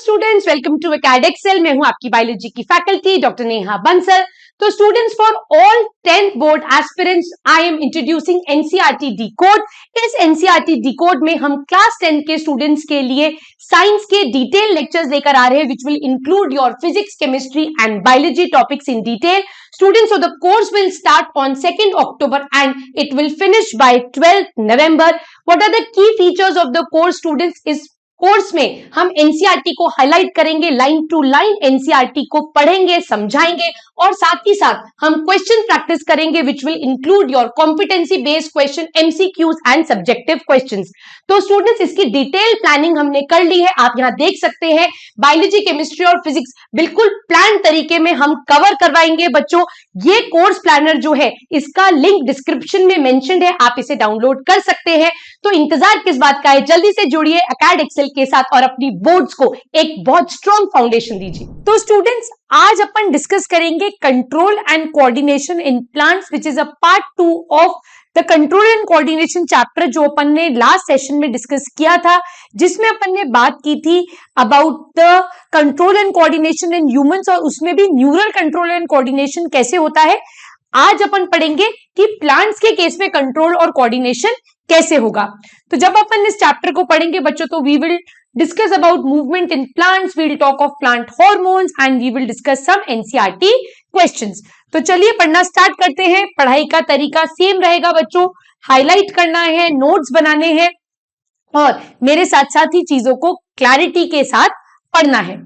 Students, welcome to एकेडएक्सेल। मैं हूं आपकी बायोलॉजी की फैकल्टी डॉक्टर नेहा बंसल। तो students, for all 10th board aspirants I am introducing NCERT D code. इस एनसीईआरटी डी कोड में हम क्लास 10 के स्टूडेंट्स के लिए साइंस के डिटेल लेक्चर्स लेकर आ रहे हैं, which will include your physics, chemistry and biology topics in detail. Students, so the course will start on 2nd October and it will finish by 12th November. What are the key features of the course, students? इस course में हम NCERT को highlight करेंगे, line to line NCERT को पढ़ेंगे, समझाएंगे और साथ ही साथ हम क्वेश्चन प्रैक्टिस करेंगे which will include your competency based question, MCQs and subjective questions. तो स्टूडेंट्स, इसकी डिटेल प्लानिंग हमने कर ली है। आप यहाँ देख सकते हैं बायोलॉजी, केमिस्ट्री और फिजिक्स बिल्कुल प्लान तरीके में हम कवर करवाएंगे बच्चों। ये कोर्स प्लानर जो है इसका लिंक डिस्क्रिप्शन में मेंशन्ड है, आप इसे डाउनलोड कर सकते हैं। तो इंतजार किस बात का है, जल्दी से जुड़िए एकेडएक्सेल के साथ और अपनी बोर्ड्स को एक बहुत स्ट्रॉन्ग फाउंडेशन दीजिए। तो स्टूडेंट्स, आज अपन डिस्कस करेंगे control and coordination in plants, which is a part 2 of the control and coordination chapter, जो अपन ने लास्ट सेशन में डिस्कस किया था, जिसमें अपन ने बात की थी about the control and coordination in humans, और उसमें भी न्यूरल कंट्रोल एंड कोऑर्डिनेशन कैसे होता है। आज अपन पढ़ेंगे कि प्लांट्स के केस में कंट्रोल और कोऑर्डिनेशन कैसे होगा। तो जब अपन इस चैप्टर को पढ़ेंगे बच्चों, तो we will discuss about movement in plants, we will talk of plant hormones and we will discuss some NCERT questions. तो चलिए पढ़ना स्टार्ट करते हैं। पढ़ाई का तरीका सेम रहेगा बच्चों, हाईलाइट करना है, नोट्स बनाने हैं और मेरे साथ साथ ही चीजों को क्लैरिटी के साथ पढ़ना है।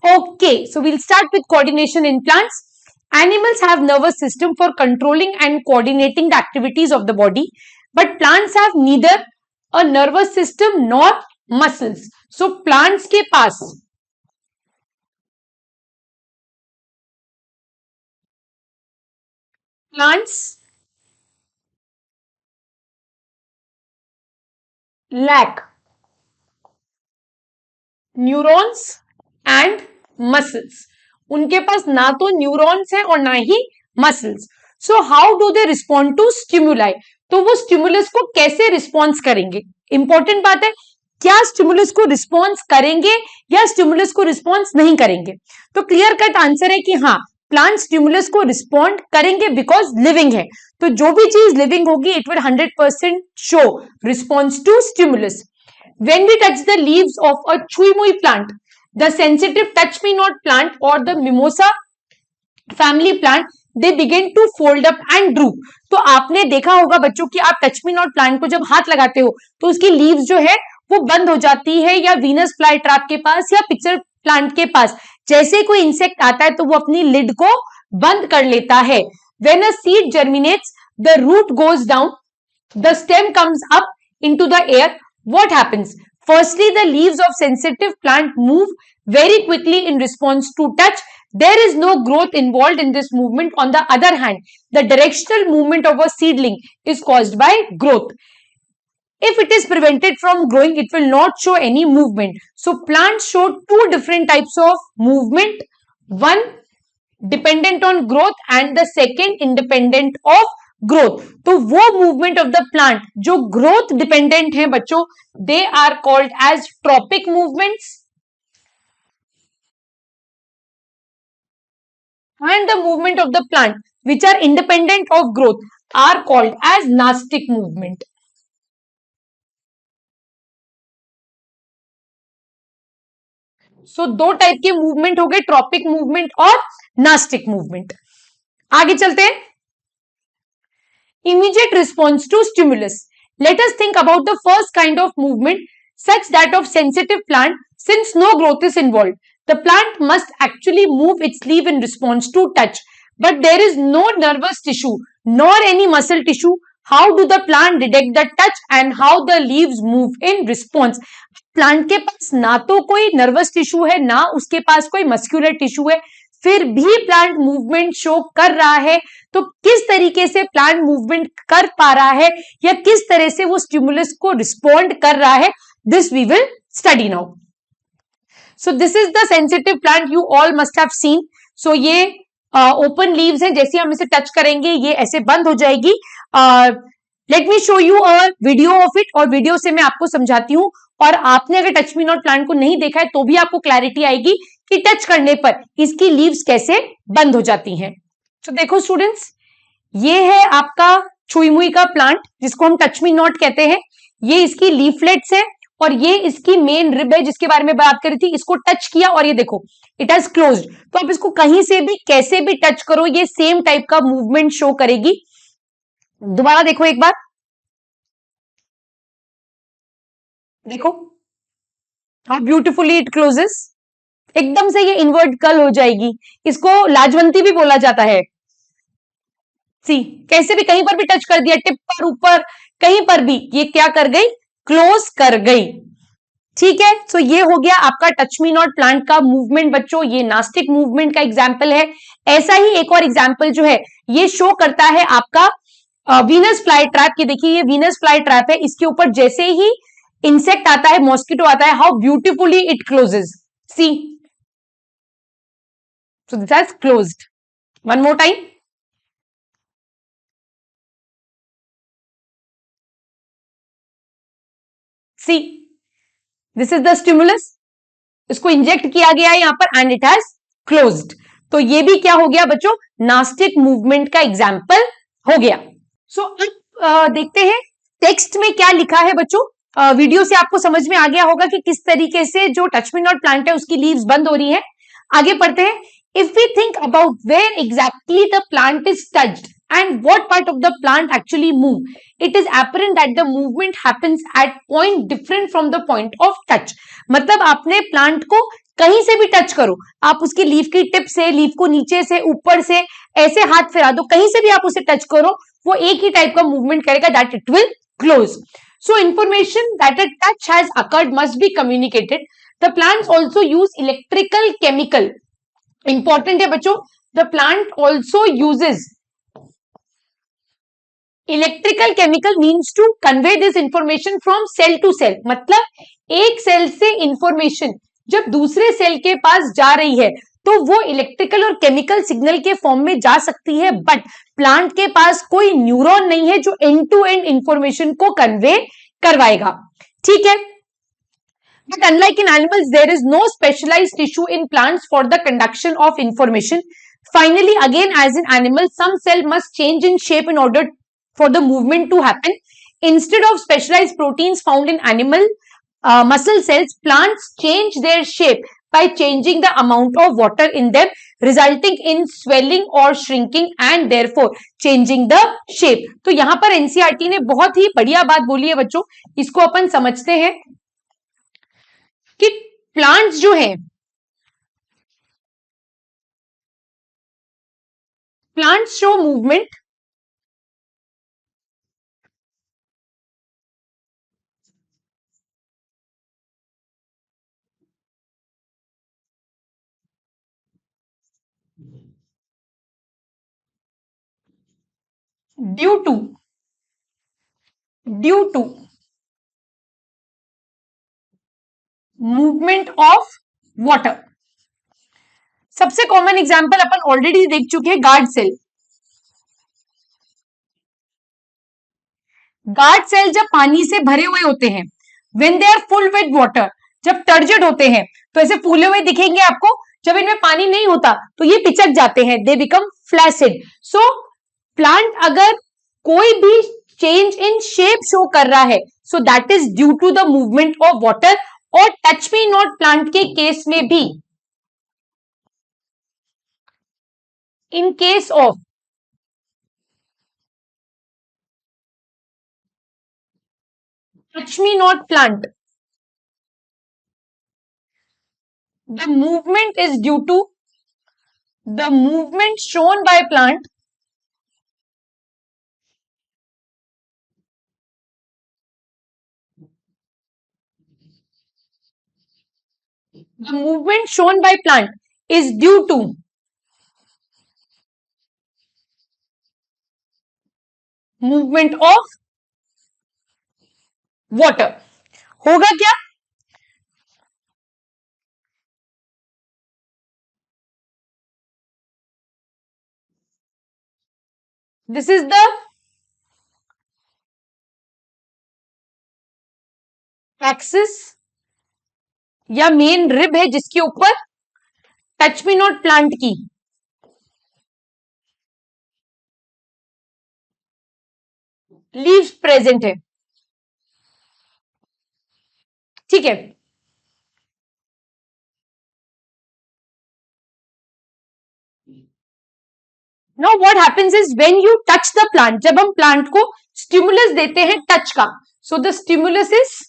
Okay, so we'll start with coordination in plants. Animals have nervous system for controlling and coordinating the activities of the body, but plants have neither a nervous system nor muscles. So plants के पास plants lack neurons and muscles. उनके पास ना तो neurons है और ना ही muscles. So how do they respond to stimuli, तो वो स्टिमुलस को कैसे रिस्पॉन्स करेंगे। इंपॉर्टेंट बात है, क्या स्टिमुलस को रिस्पॉन्स करेंगे या स्टिमुलस को रिस्पॉन्स नहीं करेंगे। तो क्लियर कट आंसर है कि हाँ, प्लांट स्टिमुलस को रिस्पॉन्ड करेंगे बिकॉज लिविंग है। तो जो भी चीज लिविंग होगी it will 100% show response to stimulus. When we touch the leaves of a chhui mui plant, the sensitive touch me not plant or the mimosa family plant, they begin to fold up and droop. तो आपने देखा होगा बच्चों कि आप touch me not plant को जब हाथ लगाते हो तो उसकी लीव्स जो है वो बंद हो जाती है, या वीनस फ्लाई ट्रैप के पास या पिक्चर प्लांट के पास जैसे कोई इंसेक्ट आता है तो वो अपनी लिड को बंद कर लेता है। When a seed germinates, the root goes down, the stem comes up into the air. What happens? Firstly, the leaves of sensitive plant move very quickly in response to touch. There is no growth involved in this movement. On the other hand, the directional movement of a seedling is caused by growth. If it is prevented from growing, it will not show any movement. So plants show two different types of movement. One dependent on growth and the second independent of growth. तो वो movement of the plant जो growth dependent है बच्चों, they are called as tropic movements, and the movement of the plant which are independent of growth are called as nastic movement. So दो type के movement हो गए, tropic movement और nastic movement. आगे चलते हैं। Immediate response to stimulus. Let us think about the first kind of movement, such that of sensitive plant. Since no growth is involved, the plant must actually move its leaf in response to touch, but there is no nervous tissue nor any muscle tissue. How do the plant detect the touch and how the leaves move in response? Plant के पास ना तो कोई nervous tissue है, ना उसके पास कोई muscular tissue है, फिर भी प्लांट मूवमेंट शो कर रहा है। तो किस तरीके से प्लांट मूवमेंट कर पा रहा है या किस तरह से वो स्टिमुलस को रिस्पॉन्ड कर रहा है, this we will study now. So this is the sensitive plant, you all must have seen. So ये ओपन लीव्स हैं, जैसे हम इसे टच करेंगे ये ऐसे बंद हो जाएगी। Let me show you a video of it, और वीडियो से मैं आपको समझाती हूँ, और आपने अगर टच मी नॉट प्लांट को नहीं देखा है तो भी आपको क्लैरिटी आएगी कि टच करने पर इसकी लीव्स कैसे बंद हो जाती हैं। तो देखो स्टूडेंट्स, ये है आपका छुई मुई का प्लांट जिसको हम टच मी नॉट कहते हैं। ये इसकी लीफलेट्स है और ये इसकी मेन रिब है जिसके बारे में बात करी थी। इसको टच किया और ये देखो इट हैज क्लोज्ड। तो आप इसको कहीं से भी कैसे भी टच करो ये सेम टाइप का मूवमेंट शो करेगी। दोबारा देखो एक बार, देखो हाउ ब्यूटिफुली इट क्लोजेस। एकदम से ये इन्वर्ट कर्ल हो जाएगी। इसको लाजवंती भी बोला जाता है। सी, कैसे भी कहीं पर भी टच कर दिया, टिप पर, ऊपर, कहीं पर भी, ये क्या कर गई, क्लोज कर गई। ठीक है, सो ये हो गया आपका टच मी नॉट प्लांट का मूवमेंट बच्चों। ये नास्टिक मूवमेंट का एग्जाम्पल है। ऐसा ही एक और एग्जाम्पल जो है ये शो करता है आपका वीनस फ्लाई ट्रैप। ये देखिए, ये वीनस फ्लाई ट्रैप है। इसके ऊपर जैसे ही इंसेक्ट आता है, मॉस्किटो आता है, how beautifully it closes. See, so this has closed. One more time, see, this is the stimulus. इसको इंजेक्ट किया गया है यहां पर एंड इट हैज क्लोज्ड। तो ये भी क्या हो गया बच्चों, नास्टिक मूवमेंट का एग्जाम्पल हो गया। सो अब देखते हैं टेक्स्ट में क्या लिखा है बच्चों। वीडियो से आपको समझ में आ गया होगा कि किस तरीके से जो टच मी नॉट प्लांट है उसकी लीव्स बंद हो रही है। आगे पढ़ते हैं। If we think about where exactly the plant is touched and what part of the plant actually move, it is apparent that the movement happens at point different from the point of touch। मतलब आपने plant को कहीं से भी touch करो, आप उसकी leaf की टिप से, लीफ को नीचे से, ऊपर से ऐसे हाथ फिरा दो, कहीं से भी आप उसे टच करो, वो एक ही टाइप का मूवमेंट करेगा, that it will close. So information that a touch has occurred must be communicated. The plants also use electrical chemical. Important है बच्चों, the plant also uses electrical chemical means to convey this information from cell to cell. मतलब एक cell से information जब दूसरे cell के पास जा रही है तो वो इलेक्ट्रिकल और केमिकल सिग्नल के फॉर्म में जा सकती है, बट प्लांट के पास कोई न्यूरॉन नहीं है जो एंड टू एंड इंफॉर्मेशन को कन्वे करवाएगा। ठीक है, but unlike in animals there is no specialized tissue in plants for the conduction of information. Finally, again as in animals, some cell must change in shape in order for the movement to happen. Instead of specialized proteins found in animal muscle cells, plants change their shape by changing the amount of water in them, resulting in swelling or shrinking and therefore changing the shape। तो यहां पर NCERT ने बहुत ही बढ़िया बात बोली है बच्चों, इसको अपन समझते हैं कि प्लांट्स जो है, plants show movement due to movement of water. सबसे कॉमन एग्जांपल अपन ऑलरेडी देख चुके हैं, गार्ड सेल। गार्ड सेल जब पानी से भरे हुए होते हैं, when they are full with water, जब टर्जड होते हैं तो ऐसे फूले हुए दिखेंगे आपको। जब इनमें पानी नहीं होता तो ये पिचक जाते हैं, they become flaccid. So plant अगर कोई भी चेंज इन शेप शो कर रहा है, so that is due to the movement of water. और टच मी नॉट प्लांट के केस में भी, in case of touch me not plant, the movement is due to the movement shown by plant the movement shown by plant is due to movement of water। होगा क्या, this is the axis या main rib है जिसके ऊपर touch me not plant की leaves present है, ठीक है। Now what happens is when you touch the plant, जब हम प्लांट को स्टिमुलस देते हैं टच का, so the stimulus is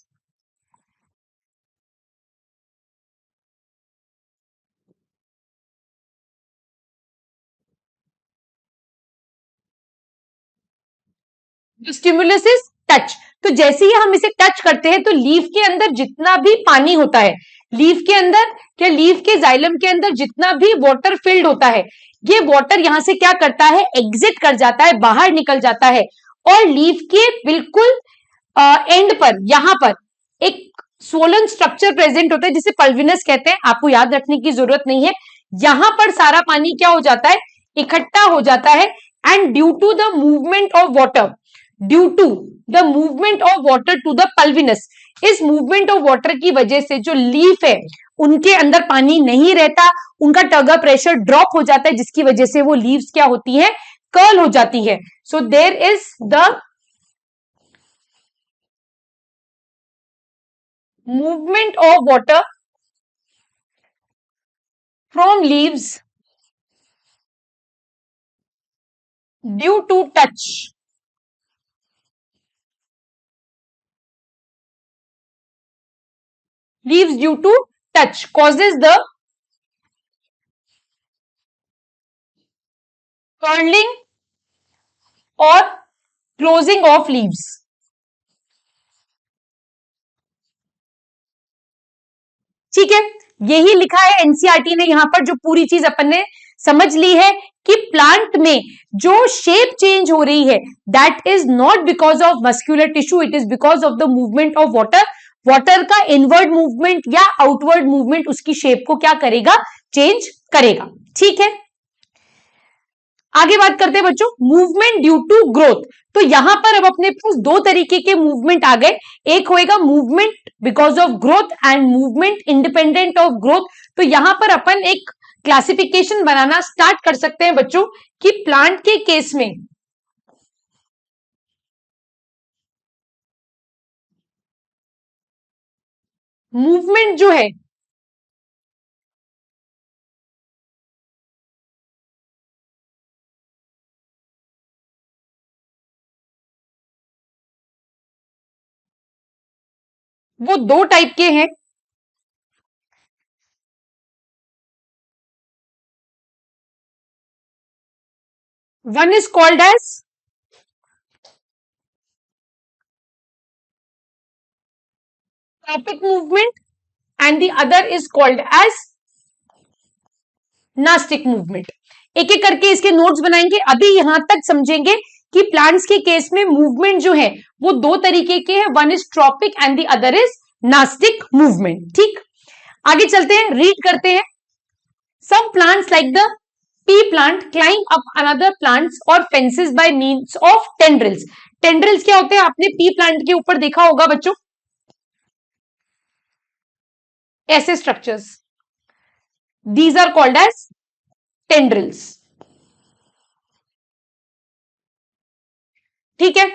stimulus is touch. तो जैसे ही हम इसे टच करते हैं तो लीफ के अंदर जितना भी पानी होता है, लीफ के अंदर क्या, लीफ के जाइलम के अंदर जितना भी वाटर फिल्ड होता है, ये वाटर यहां से क्या करता है, एग्जिट कर जाता है, बाहर निकल जाता है। और लीफ के बिल्कुल एंड पर, यहां पर एक सोलन स्ट्रक्चर प्रेजेंट होता है जिसे पल्विनस कहते हैं, आपको याद रखने की जरूरत नहीं है। यहां पर सारा पानी क्या हो जाता है, इकट्ठा हो जाता है। And due to the movement of water, due to the movement of water to the pulvinus, इस मूवमेंट ऑफ वाटर की वजह से जो लीफ है उनके अंदर पानी नहीं रहता, उनका टगर प्रेशर ड्रॉप हो जाता है, जिसकी वजह से वो लीव्स क्या होती है, कर्ल हो जाती है। So there is the movement of water from leaves due to touch, leaves due to touch causes the curling or closing of leaves। ठीक है, यही लिखा है एनसीईआरटी ने यहां पर, जो पूरी चीज अपन ने समझ ली है कि प्लांट में जो शेप चेंज हो रही है that is not because of muscular tissue, it is because of the movement of water. Water का इनवर्ड मूवमेंट या आउटवर्ड मूवमेंट उसकी शेप को क्या करेगा, चेंज करेगा। ठीक है, आगे बात करते हैं बच्चों, मूवमेंट ड्यू टू ग्रोथ। तो यहां पर अब अपने पास दो तरीके के मूवमेंट आ गए, एक होएगा movement because of growth and movement independent of growth. तो यहां पर अपन एक क्लासिफिकेशन बनाना स्टार्ट कर सकते हैं बच्चों कि प्लांट के केस में मूवमेंट जो है वो दो टाइप के हैं। One is called as tropic movement and the other is called as nastic movement. एक एक करके इसके नोट्स बनाएंगे, अभी यहां तक समझेंगे कि प्लांट्स के केस में मूवमेंट जो है वो दो तरीके के हैं, one is tropic and the other is nastic movement. ठीक, आगे चलते हैं, रीड करते हैं। Some plants like the pea plant climb up another plants or fences by means of tendrils। Tendrils क्या होते हैं, आपने pea plant के ऊपर देखा होगा बच्चों, ऐसे structures, these are called as tendrils। ठीक है,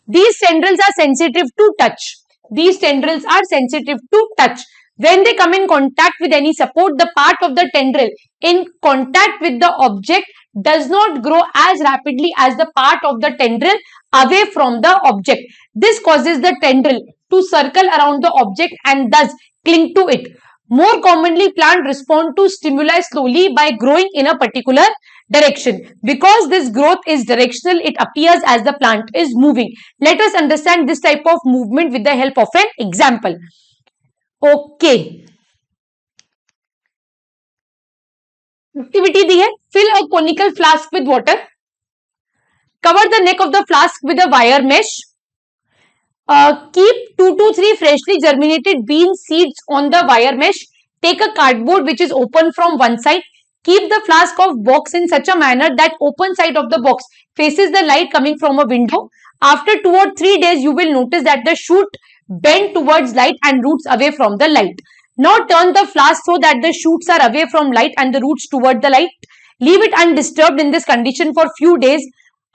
these tendrils are sensitive to touch, these tendrils are sensitive to touch। When they come in contact with any support, the part of the tendril in contact with the object does not grow as rapidly as the part of the tendril away from the object। This causes the tendril to circle around the object and thus cling to it। More commonly, plants respond to stimuli slowly by growing in a particular direction। Because this growth is directional, it appears as the plant is moving। Let us understand this type of movement with the help of an example। Okay, activity दी है, fill a conical flask with water, cover the neck of the flask with a wire mesh, keep 2 to 3 freshly germinated bean seeds on the wire mesh, take a cardboard which is open from one side, keep the flask of box in such a manner that open side of the box faces the light coming from a window। After 2 or 3 days you will notice that the shoot bend towards light and roots away from the light. Now turn the flask so that the shoots are away from light and the roots toward the light. Leave it undisturbed in this condition for few days.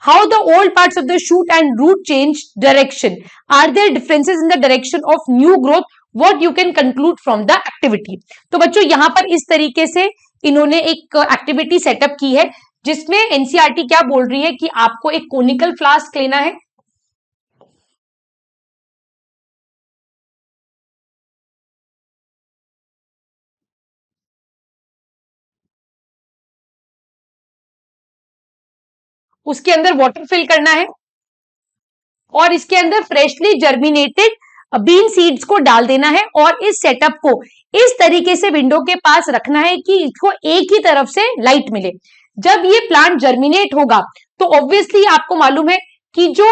How the old parts of the shoot and root change direction? Are there differences in the direction of new growth? What you can conclude from the activity? तो बच्चों यहाँ पर इस तरीके से इन्होंने एक activity setup की है जिसमें एनसीईआरटी क्या बोल रही है कि आपको एक कोनिकल फ्लास्क लेना है, उसके अंदर वाटर फिल करना है और इसके अंदर फ्रेशली जर्मिनेटेड बीन सीड्स को डाल देना है और इस सेटअप को इस तरीके से विंडो के पास रखना है कि इसको एक ही तरफ से लाइट मिले। जब ये प्लांट जर्मिनेट होगा तो ऑब्वियसली आपको मालूम है कि जो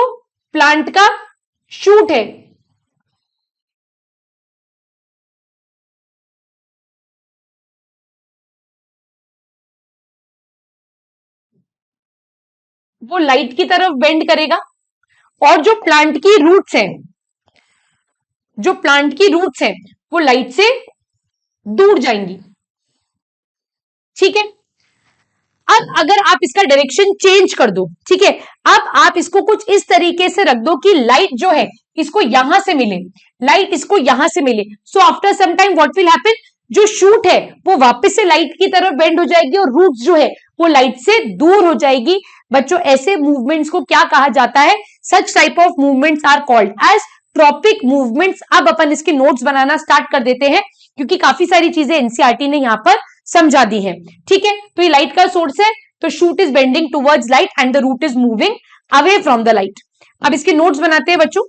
प्लांट का शूट है वो लाइट की तरफ बेंड करेगा और जो प्लांट की रूट्स हैं वो लाइट से दूर जाएंगी। ठीक है, अब अगर आप इसका डायरेक्शन चेंज कर दो, ठीक है, अब आप इसको कुछ इस तरीके से रख दो कि लाइट जो है इसको यहां से मिले, लाइट इसको यहां से मिले। So after some time what will happen, जो शूट है वो वापस से लाइट की तरफ बेंड हो जाएगी और रूट्स जो है वो लाइट से दूर हो जाएगी। बच्चों ऐसे मूवमेंट्स को क्या कहा जाता है? Such type of movements are called as tropic movements. अब अपन इसके नोट्स बनाना स्टार्ट कर देते हैं क्योंकि काफी सारी चीजें एनसीईआरटी ने यहाँ पर समझा दी है। ठीक है, तो ये लाइट का सोर्स है, तो shoot is bending towards light and the root is moving away from the light. अब इसके नोट्स बनाते हैं बच्चों।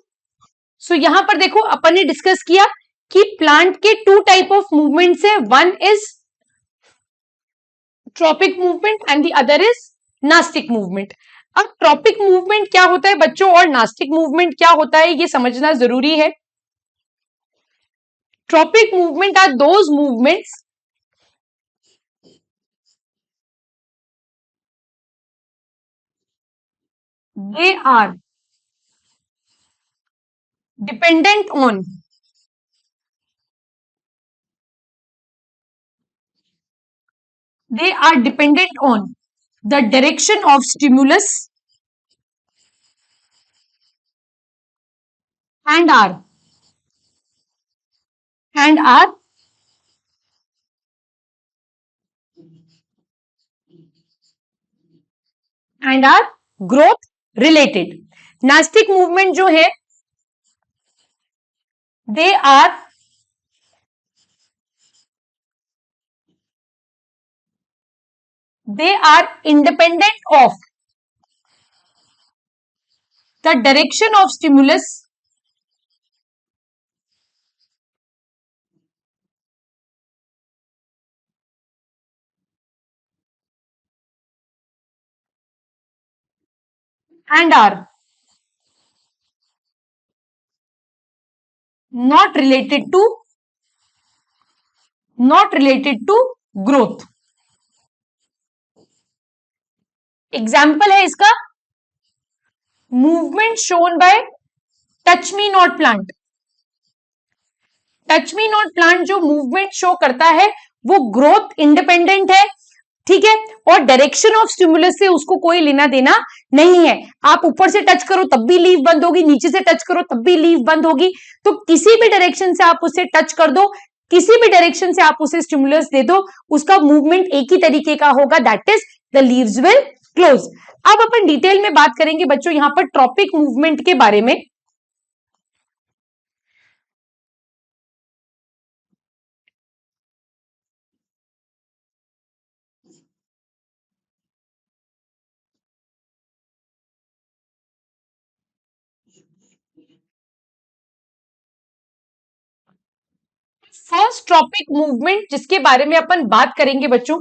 सो यहां पर देखो अपन ने डिस्कस किया कि प्लांट के टू टाइप ऑफ मूवमेंट्स है, one is tropic movement and the other is nastic movement. अब ट्रॉपिक मूवमेंट क्या होता है बच्चों और नास्टिक मूवमेंट क्या होता है ये समझना जरूरी है। Tropic movement are those movements they are dependent on the direction of stimulus and are growth related। Nastic movement जो है they are independent of the direction of stimulus and are not related to growth। Example है इसका movement shown by touch me not plant. Touch me not plant जो movement show करता है वो growth independent है, ठीक है, और डायरेक्शन ऑफ स्टिमुलस से उसको कोई लेना देना नहीं है। आप ऊपर से टच करो तब भी लीफ बंद होगी, नीचे से टच करो तब भी लीफ बंद होगी। तो किसी भी डायरेक्शन से आप उसे टच कर दो, किसी भी डायरेक्शन से आप उसे स्टिमुलस दे दो, उसका मूवमेंट एक ही तरीके का होगा, that is the leaves will close. अब अपन डिटेल में बात करेंगे बच्चों यहां पर ट्रॉपिक मूवमेंट के बारे में। फर्स्ट ट्रॉपिक मूवमेंट जिसके बारे में अपन बात करेंगे बच्चों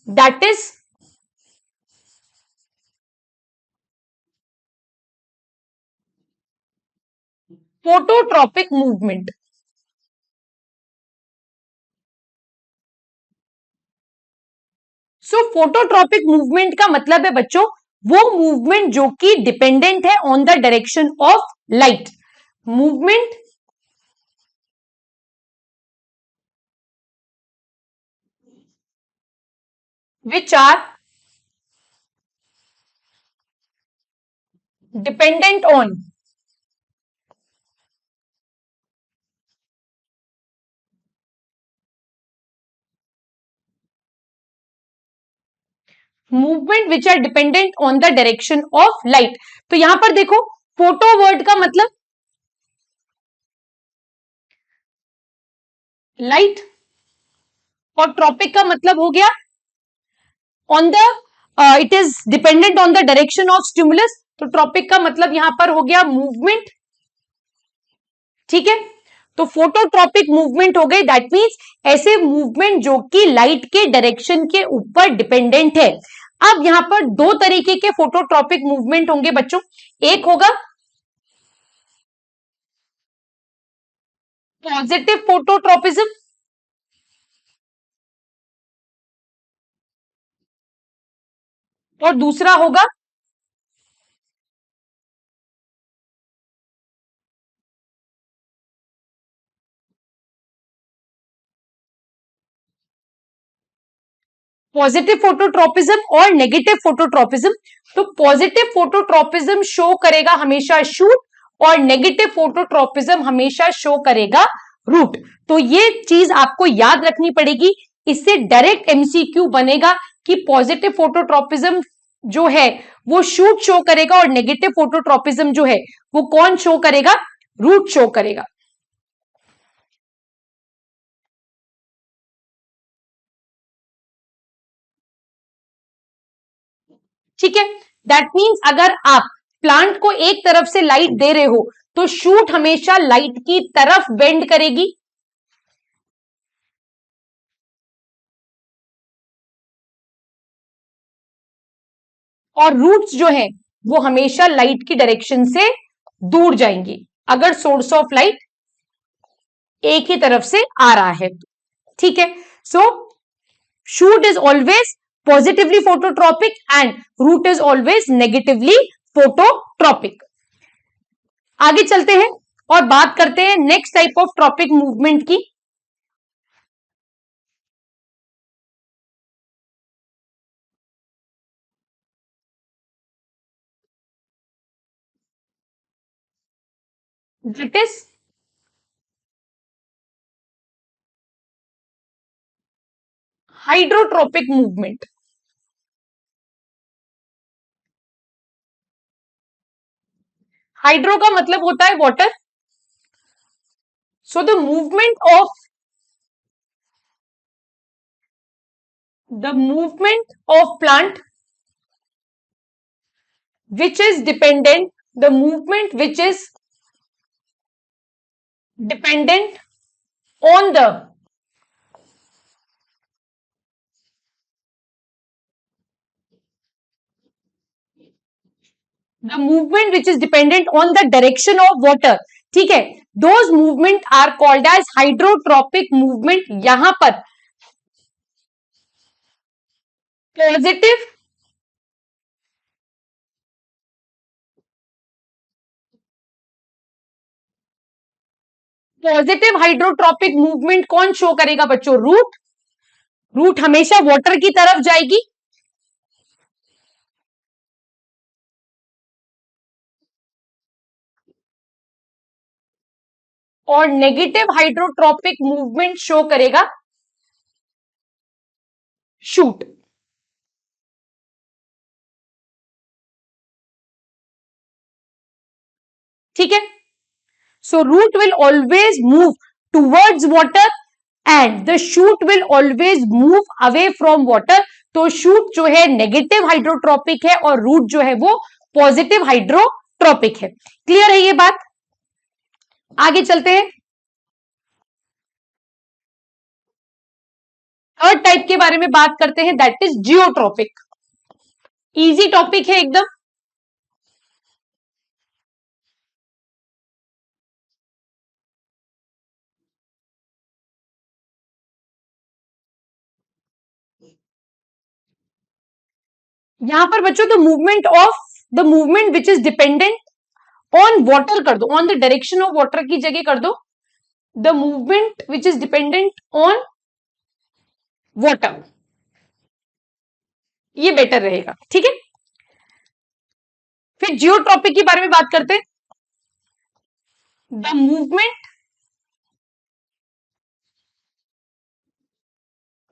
that is phototropic movement. So phototropic movement का मतलब है बच्चों वो मूवमेंट जो कि डिपेंडेंट है on the direction of light. Movement which are dependent on movement which are dependent on the direction of light. तो यहां पर देखो, फोटो वर्ड का मतलब लाइट, और ट्रॉपिक का मतलब हो गया on the, it is dependent on the direction of stimulus. तो ट्रॉपिक का मतलब यहां पर हो गया मूवमेंट, ठीक है। तो फोटोट्रॉपिक मूवमेंट हो गए, दैट मीन्स ऐसे मूवमेंट जो कि लाइट के डायरेक्शन के ऊपर डिपेंडेंट है। अब यहां पर दो तरीके के फोटोट्रॉपिक मूवमेंट होंगे बच्चों, एक होगा पॉजिटिव फोटोट्रॉपिज्म, और दूसरा होगा पॉजिटिव फोटोट्रॉपिज्म और नेगेटिव फोटोट्रॉपिज्म। तो पॉजिटिव फोटोट्रॉपिज्म शो करेगा हमेशा शूट, और नेगेटिव फोटोट्रॉपिज्म हमेशा शो करेगा रूट। तो ये चीज आपको याद रखनी पड़ेगी, इससे डायरेक्ट एमसीक्यू बनेगा कि पॉजिटिव फोटोट्रॉपिज्म जो है वो शूट शो करेगा, और नेगेटिव फोटोट्रॉपिज्म जो है वो कौन शो करेगा, रूट शो करेगा। ठीक है, दैट मीन्स अगर आप प्लांट को एक तरफ से लाइट दे रहे हो तो शूट हमेशा लाइट की तरफ बेंड करेगी, और रूट्स जो है वो हमेशा लाइट की डायरेक्शन से दूर जाएंगी अगर सोर्स ऑफ लाइट एक ही तरफ से आ रहा है। ठीक है, so shoot is always positively phototropic and root is always negatively phototropic. आगे चलते हैं और बात करते हैं next type of tropic movement की। That is hydrotropic movement. Hydro का मतलब होता है water, so the movement of plant which is dependent, the movement which is dependent on the movement which is dependent on the direction of water। ठीक है, those movement are called as hydrotropic movement। यहां पर positive positive हाइड्रोट्रोपिक movement कौन show करेगा बच्चों, root. Root हमेशा water की तरफ जाएगी, और नेगेटिव हाइड्रोट्रोपिक मूवमेंट शो करेगा शूट। ठीक है, so root will always move towards water and the shoot will always move away from water। तो शूट जो है नेगेटिव हाइड्रोट्रोपिक है और रूट जो है वो पॉजिटिव हाइड्रोट्रोपिक है। क्लियर है ये बात? आगे चलते हैं, थर्ड टाइप के बारे में बात करते हैं, that is geotropic. Easy topic है एकदम। यहां पर बच्चों the movement which is dependent on water कर दो, on the direction of water की जगह कर दो the movement which is dependent on water. ये बेटर रहेगा, ठीक है। फिर जियोट्रॉपिक के बारे में बात करते हैं। The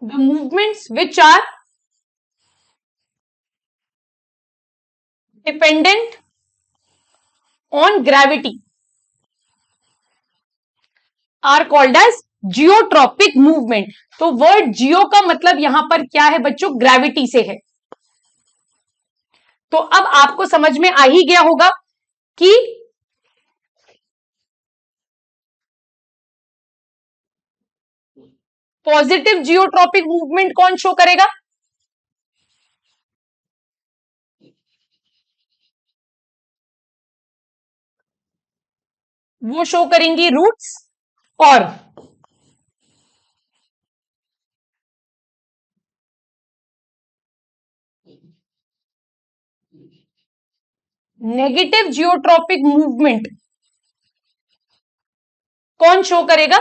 movements which are dependent on gravity are called as geotropic movement. तो वर्ड जियो का मतलब यहां पर क्या है बच्चों, ग्रेविटी से है। तो अब आपको समझ में आ ही गया होगा कि पॉजिटिव जियोट्रॉपिक मूवमेंट कौन शो करेगा, वो शो करेंगी रूट्स, और नेगेटिव जियोट्रॉपिक मूवमेंट कौन शो करेगा,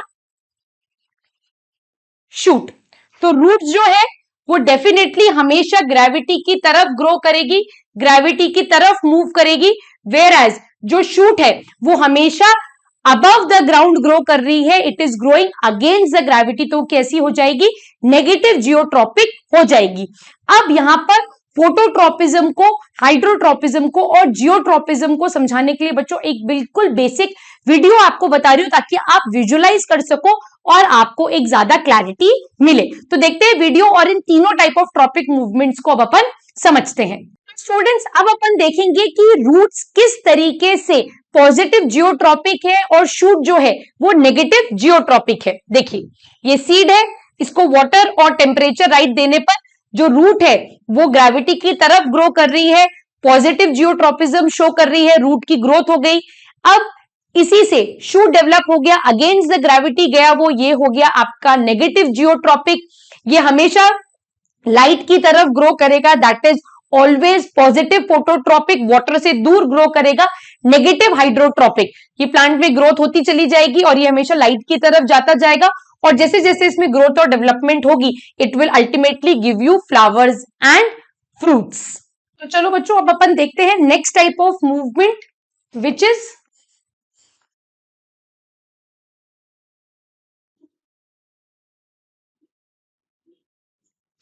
शूट। तो रूट्स जो है वो डेफिनेटली हमेशा ग्रेविटी की तरफ ग्रो करेगी, ग्रेविटी की तरफ मूव करेगी, वेयर एज जो शूट है वो हमेशा अबव द ग्राउंड ग्रो कर रही है, it is growing against the gravity. तो कैसी हो जाएगी, नेगेटिव जियोट्रॉपिक हो जाएगी। अब यहां पर फोटोट्रॉपिज्म को, हाइड्रोट्रॉपिज्म को और जियोट्रॉपिज्म को समझाने के लिए बच्चों एक बिल्कुल बेसिक वीडियो आपको बता रही हूं ताकि आप विजुअलाइज कर सको और आपको एक ज्यादा क्लैरिटी मिले। तो देखते हैं वीडियो और इन तीनों टाइप ऑफ ट्रॉपिक मूवमेंट्स को अब अपन समझते हैं। स्टूडेंट्स अब अपन देखेंगे कि रूट्स किस तरीके से पॉजिटिव जियोट्रॉपिक है और शूट जो है वो नेगेटिव जियोट्रॉपिक है। देखिए ये सीड है, इसको वाटर और टेम्परेचर राइट देने पर जो रूट है वो ग्रेविटी की तरफ ग्रो कर रही है, पॉजिटिव जियोट्रॉपिज्म शो कर रही है, रूट की ग्रोथ हो गई। अब इसी से शूट डेवलप हो गया, अगेंस्ट द ग्रेविटी गया, वो ये हो गया आपका नेगेटिव जियोट्रॉपिक। ये हमेशा लाइट की तरफ ग्रो करेगा, that is always positive phototropic, water से दूर ग्रो करेगा। नेगेटिव हाइड्रोट्रॉपिक, ये प्लांट में ग्रोथ होती चली जाएगी और ये हमेशा लाइट की तरफ जाता जाएगा, और जैसे जैसे इसमें ग्रोथ और डेवलपमेंट होगी it will ultimately give you flowers and fruits. तो चलो बच्चों अब अपन देखते हैं next type of movement which is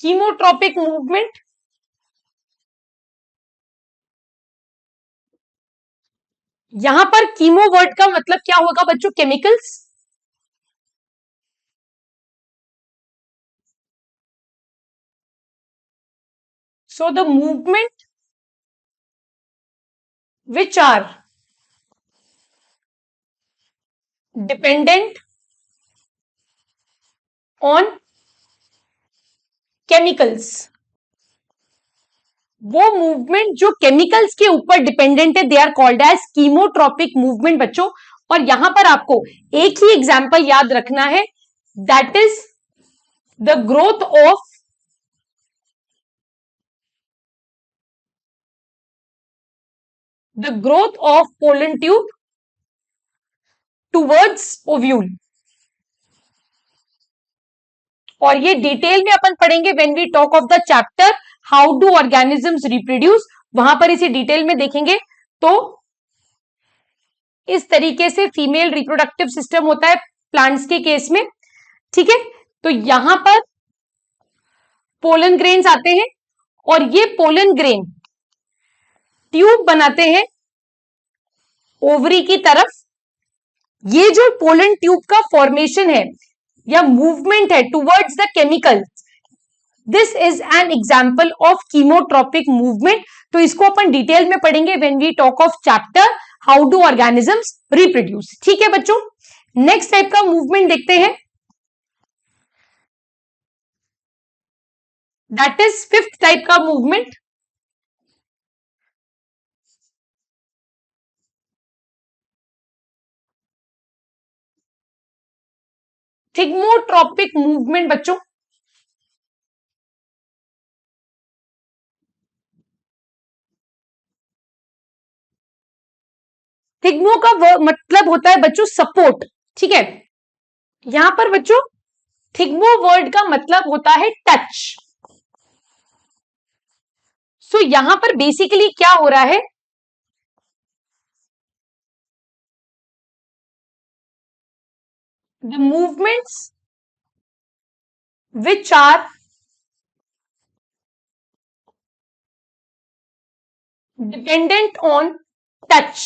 chemotropic movement. यहां पर कीमो वर्ड का मतलब क्या होगा बच्चों, chemicals. So the movement which are dependent on chemicals, वो मूवमेंट जो केमिकल्स के ऊपर डिपेंडेंट है they are called as chemotropic movement बच्चों। और यहां पर आपको एक ही एग्जांपल याद रखना है, that is the growth of pollen tube towards ovule. और ये डिटेल में अपन पढ़ेंगे when we talk of the chapter how do organisms reproduce, वहां पर इसे डिटेल में देखेंगे। तो इस तरीके से फीमेल रिप्रोडक्टिव सिस्टम होता है प्लांट्स के केस में, ठीक है। तो यहां पर पोलन ग्रेन्स आते हैं और ये पोलन ग्रेन ट्यूब बनाते हैं ओवरी की तरफ। ये जो पोलन ट्यूब का फॉर्मेशन है या मूवमेंट है towards the chemical, this is an example of chemotropic movement. तो इसको अपन डिटेल में पढ़ेंगे when we talk of chapter how do organisms reproduce, ठीक है बच्चों। नेक्स्ट टाइप का मूवमेंट देखते हैं, दैट इज फिफ्थ टाइप का मूवमेंट, थिग्मोट्रॉपिक मूवमेंट बच्चों। थिग्मो का मतलब होता है बच्चों सपोर्ट, ठीक है। यहां पर बच्चों थिग्मो वर्ड का मतलब होता है टच। सो यहां पर बेसिकली क्या हो रहा है, the movements which are dependent on touch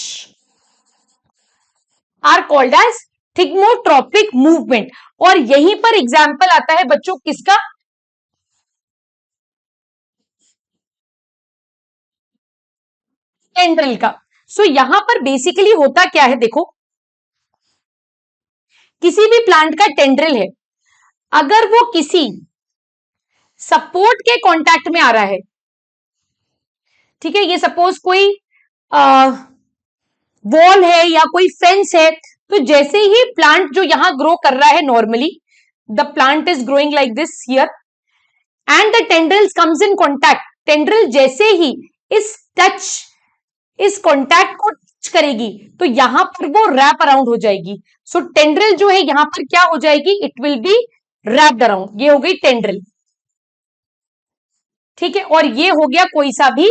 are called as thigmotropic movement. और यहीं पर एग्जाम्पल आता है बच्चों किसका, टेंड्रिल का। सो यहां पर बेसिकली होता क्या है, देखो किसी भी प्लांट का टेंड्रिल है, अगर वो किसी सपोर्ट के कांटेक्ट में आ रहा है, ठीक है, ये सपोज कोई वॉल है या कोई फेंस है, तो जैसे ही प्लांट जो यहां ग्रो कर रहा है, normally the plant is growing like this here and the tendrils comes in contact, tendril जैसे ही इस कॉन्टैक्ट को टच करेगी तो यहां पर वो रैप अराउंड हो जाएगी। सो टेंड्रिल जो है यहां पर क्या हो जाएगी, it will be wrapped around, ये हो गई टेंड्रिल, ठीक है। और ये हो गया कोई सा भी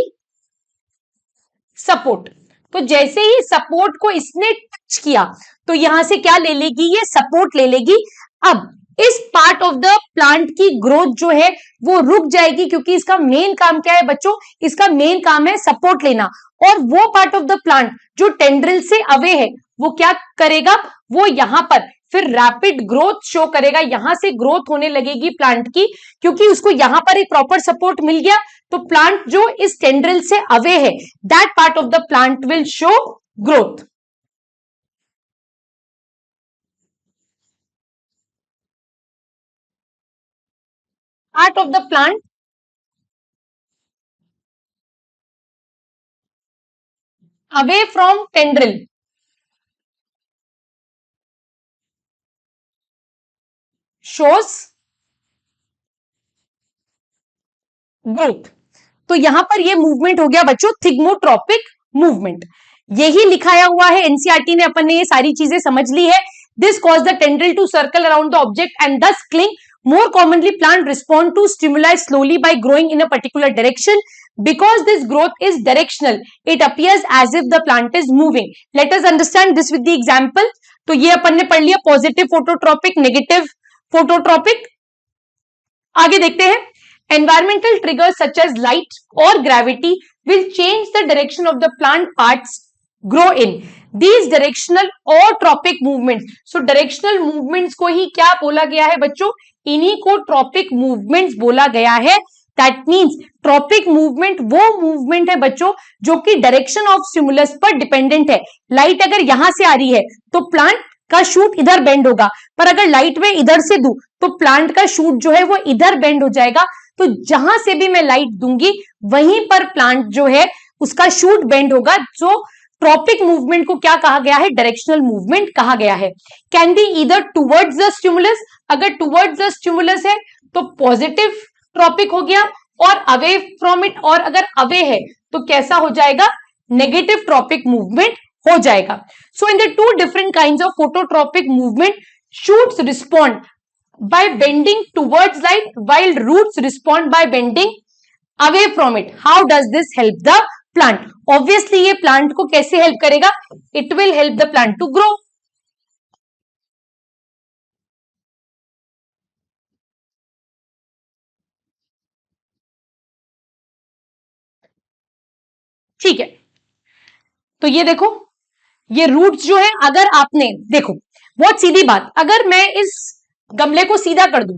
सपोर्ट, तो जैसे ही सपोर्ट को इसने टच किया तो यहां से क्या ले लेगी, ये सपोर्ट ले लेगी। अब इस पार्ट ऑफ द प्लांट की ग्रोथ जो है वो रुक जाएगी, क्योंकि इसका मेन काम क्या है बच्चों, इसका मेन काम है सपोर्ट लेना। और वो पार्ट ऑफ द प्लांट जो टेंड्रिल से अवे है वो क्या करेगा, वो यहां पर फिर रैपिड ग्रोथ शो करेगा, यहां से ग्रोथ होने लगेगी प्लांट की, क्योंकि उसको यहां पर एक प्रॉपर सपोर्ट मिल गया। तो प्लांट जो इस टेंड्रिल से अवे है, that part of the plant will show growth. Part of the plant away from tendril shows growth. तो यहां पर ये मूवमेंट हो गया बच्चों थिग्मोट्रॉपिक मूवमेंट, यही लिखाया हुआ है एनसीईआरटी ने, अपन ने ये सारी चीजें समझ ली है। This cause the tendril to circle around the object and thus cling. More commonly, plant respond to stimuli slowly by growing in a particular direction. Because this growth is directional, it appears as if the plant is moving. Let us understand this with the example. तो ये अपन ने पढ़ लिया positive phototropic, negative phototropic. आगे देखते हैं, environmental triggers such as light or gravity will change the direction of the plant parts grow in. These directional or tropic movements, so directional movements को ही क्या बोला गया है बच्चों, इन्हीं को ट्रॉपिक मूवमेंट्स बोला गया है। दैट मीन्स ट्रॉपिक मूवमेंट वो मूवमेंट है बच्चों जो कि डायरेक्शन ऑफ स्टिमुलस पर डिपेंडेंट है। लाइट अगर यहां से आ रही है तो प्लांट का शूट इधर बेंड होगा, पर अगर लाइट में इधर से दूं तो प्लांट का शूट जो है वो इधर बेंड हो जाएगा। तो जहां से भी मैं लाइट दूंगी वहीं पर प्लांट जो है उसका शूट बेंड होगा। जो ट्रॉपिक मूवमेंट को क्या कहा गया है, डायरेक्शनल मूवमेंट कहा गया है। Can be either towards the stimulus, अगर टुवर्ड्स द स्टिमुलस है तो पॉजिटिव ट्रॉपिक हो गया, और अवे फ्रॉम इट, और अगर अवे है तो कैसा हो जाएगा, नेगेटिव ट्रॉपिक मूवमेंट हो जाएगा। So in the two different kinds of phototropic movement, shoots respond by bending towards light while roots respond by bending away from it. How does this help the plant? Obviously ये plant को कैसे help करेगा, it will help the plant to grow. ठीक है, तो ये देखो ये रूट्स जो है, अगर आपने देखो बहुत सीधी बात, अगर मैं इस गमले को सीधा कर दूं,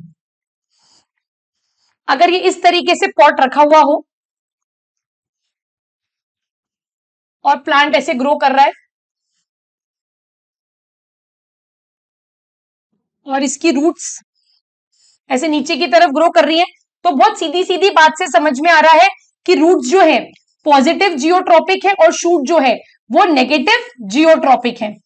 अगर ये इस तरीके से पॉट रखा हुआ हो और प्लांट ऐसे ग्रो कर रहा है और इसकी रूट्स ऐसे नीचे की तरफ ग्रो कर रही है, तो बहुत सीधी सीधी बात से समझ में आ रहा है कि रूट्स जो है पॉजिटिव जियोट्रॉपिक है और शूट जो है वो नेगेटिव जियोट्रॉपिक है।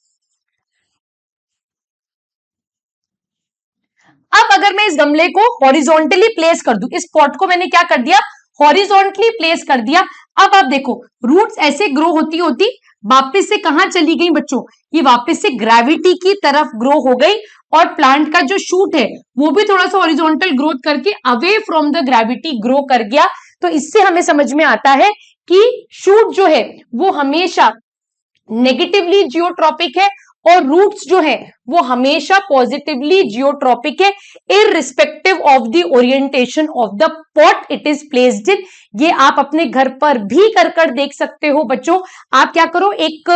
अब अगर मैं इस गमले को हॉरिजॉन्टली प्लेस कर दूं, इस पॉट को मैंने क्या कर दिया, हॉरिजॉन्टली प्लेस कर दिया। अब आप देखो रूट्स ऐसे ग्रो होती होती वापस से कहां चली गई बच्चों, ये वापस से ग्रेविटी की तरफ ग्रो हो गई, और प्लांट का जो शूट है वो भी थोड़ा सा हॉरिजॉन्टल ग्रोथ करके away from the gravity grow कर गया। तो इससे हमें समझ में आता है कि शूट जो है वो हमेशा नेगेटिवली जियोट्रॉपिक है और रूट्स जो है वो हमेशा पॉजिटिवली जियोट्रॉपिक है, irrespective of the orientation of the pot it is placed in. ये आप अपने घर पर भी कर देख सकते हो बच्चों। आप क्या करो, एक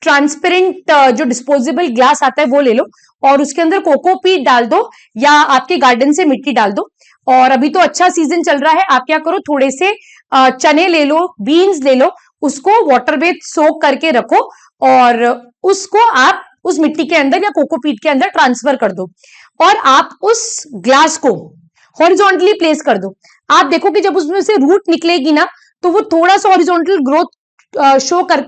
ट्रांसपेरेंट जो डिस्पोजेबल ग्लास आता है वो ले लो और उसके अंदर कोकोपीट डाल दो या आपके गार्डन से मिट्टी डाल दो। और अभी तो अच्छा सीजन चल रहा है, आप क्या करो, थोड़े से चने ले लो, बीन्स ले लो, उसको वाटर में सोक करके रखो और उसको आप उस मिट्टी के अंदर या कोकोपीट के अंदर ट्रांसफर कर दो और आप उस ग्लास को हॉरिजॉन्टली प्लेस कर दो। आप देखो कि जब उसमें से रूट निकलेगी ना तो वो थोड़ा सा हॉरिजॉन्टल ग्रोथ शो कर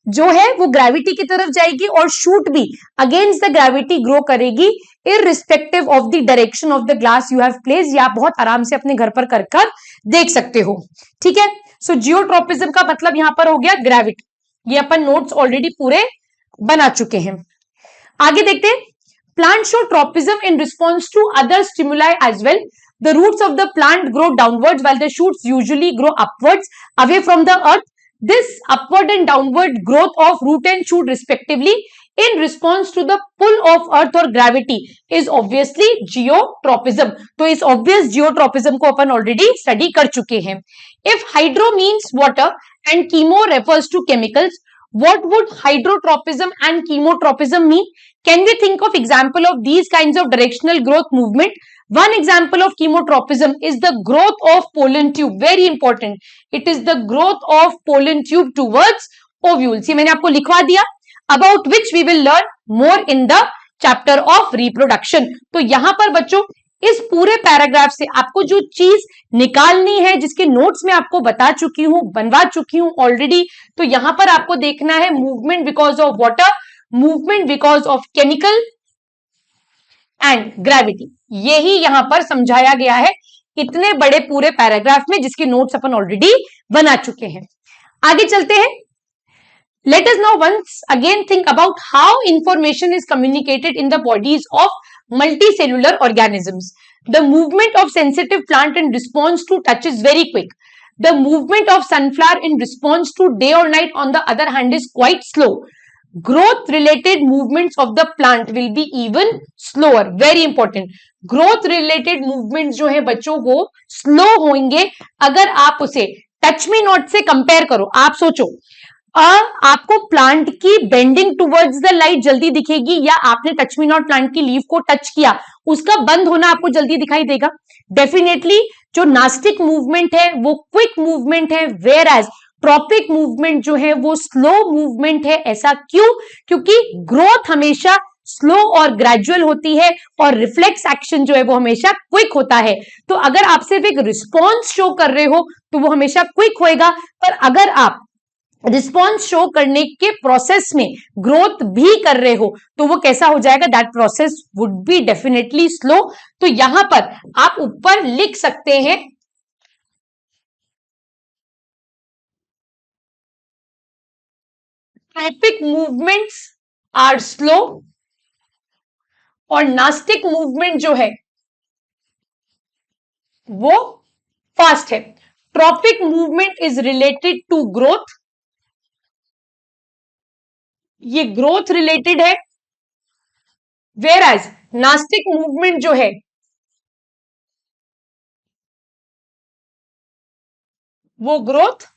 जो है वो ग्रेविटी की तरफ जाएगी और शूट भी अगेंस्ट द ग्रेविटी ग्रो करेगी irrespective of the direction of the glass you have place. ये आप बहुत आराम से अपने घर पर कर देख सकते हो। ठीक है, सो जियोट्रॉपिज्म का मतलब यहां पर हो गया ग्रेविटी। ये अपन नोट्स ऑलरेडी पूरे बना चुके हैं। आगे देखते हैं, plant show tropism in response to other stimuli as well. The roots of the plant grow downwards while the shoots usually grow upwards away from the earth. This upward and downward growth of root and shoot respectively in response to the pull of earth or gravity is obviously geotropism. तो इस obvious geotropism को अपन already study कर चुके हैं। If hydro means water and chemo refers to chemicals, what would hydrotropism and chemotropism mean? Can we think of example of these kinds of directional growth movement? One example of chemotropism is the growth of pollen tube. Very important. It is the growth of pollen tube towards ovules. ये मैंने आपको लिखवा दिया, about which we will learn more in the chapter of reproduction. तो यहां पर बच्चों इस पूरे पैराग्राफ से आपको जो चीज निकालनी है, जिसके नोट्स में आपको बता चुकी हूं, बनवा चुकी हूं ऑलरेडी, तो यहां पर आपको देखना है movement because of water, movement because of chemical and gravity. यही यहां पर समझाया गया है इतने बड़े पूरे पैराग्राफ में, जिसके नोट्स अपन ऑलरेडी बना चुके हैं। आगे चलते हैं। Let us now once again think about how information is communicated in the bodies of multicellular organisms. The movement of sensitive plant in response to touch is very quick. The movement of sunflower in response to day or night, on the other hand, is quite slow. Growth related movements of the plant will be even slower. Very important. Growth related movements जो है बच्चों वो slow होंगे अगर आप उसे touch me not से compare करो। आप सोचो, आपको प्लांट की बेंडिंग टुवर्ड्स द लाइट जल्दी दिखेगी या आपने टच मी नॉट प्लांट की लीफ को टच किया, उसका बंद होना आपको जल्दी दिखाई देगा? डेफिनेटली जो नास्टिक मूवमेंट है वो क्विक मूवमेंट है, वेयर एज ट्रॉपिक मूवमेंट जो है वो स्लो मूवमेंट है। ऐसा क्यों? क्योंकि ग्रोथ हमेशा स्लो और ग्रेजुअल होती है और रिफ्लेक्स एक्शन जो है वो हमेशा क्विक होता है। तो अगर आप सिर्फ एक रिस्पॉन्स शो कर रहे हो तो वो हमेशा क्विक होएगा, पर अगर आप रिस्पॉन्स शो करने के प्रोसेस में ग्रोथ भी कर रहे हो तो वो कैसा हो जाएगा? That process would be definitely slow. तो यहां पर आप ऊपर लिख सकते हैं ट्रॉपिक मूवमेंट्स आर स्लो और नास्टिक मूवमेंट जो है वो फास्ट है। Tropic movement is related to growth, ये ग्रोथ रिलेटेड है, वेयर एज नास्टिक मूवमेंट जो है वो ग्रोथ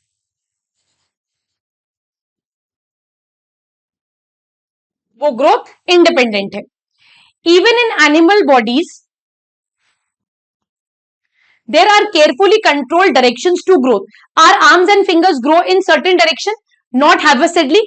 इंडिपेंडेंट है। Even in animal bodies there are carefully controlled directions to growth. Our arms and fingers grow in certain direction, not haphazardly.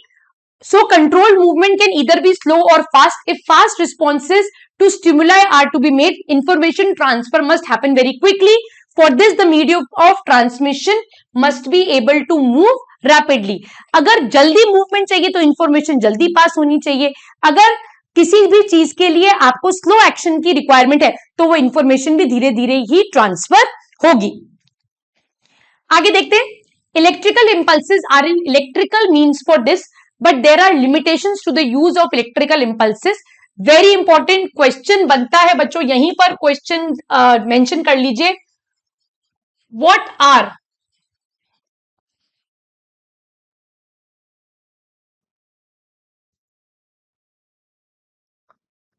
So controlled movement can either be slow or fast. If fast responses to stimuli are to be made, information transfer must happen very quickly. For this, the medium of transmission must be able to move rapidly. अगर जल्दी movement चाहिए तो information जल्दी पास होनी चाहिए। अगर किसी भी चीज के लिए आपको स्लो एक्शन की रिक्वायरमेंट है तो वो इंफॉर्मेशन भी धीरे धीरे ही ट्रांसफर होगी। आगे देखते हैं, electrical impulses are in electrical means for this, but there are limitations to the use of electrical impulses. Very important question बनता है बच्चों, यहीं पर क्वेश्चन मेंशन कर लीजिए। What are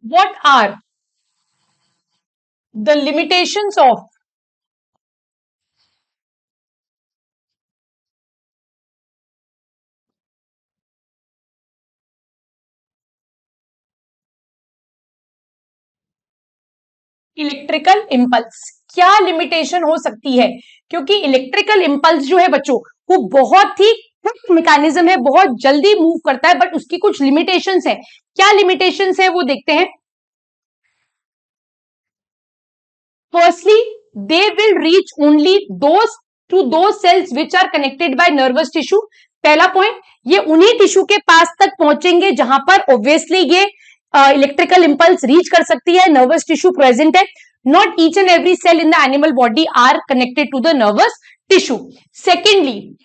what are the limitations of electrical impulse? क्या limitation हो सकती है? क्योंकि इलेक्ट्रिकल इम्पल्स जो है बच्चों, वो बहुत ही क्विक मैकेनिज्म है, बहुत जल्दी मूव करता है, बट उसकी कुछ लिमिटेशंस है। क्या लिमिटेशंस है वो देखते हैं। Firstly, they will reach only those to those cells which are connected by nervous tissue. पहला पॉइंट, ये उन्हीं टिश्यू के पास तक पहुंचेंगे जहां पर ऑब्वियसली ये इलेक्ट्रिकल इंपल्स रीच कर सकती है, नर्वस टिश्यू प्रेजेंट है. Not each and every cell in the animal body are connected to the nervous tissue. Secondly,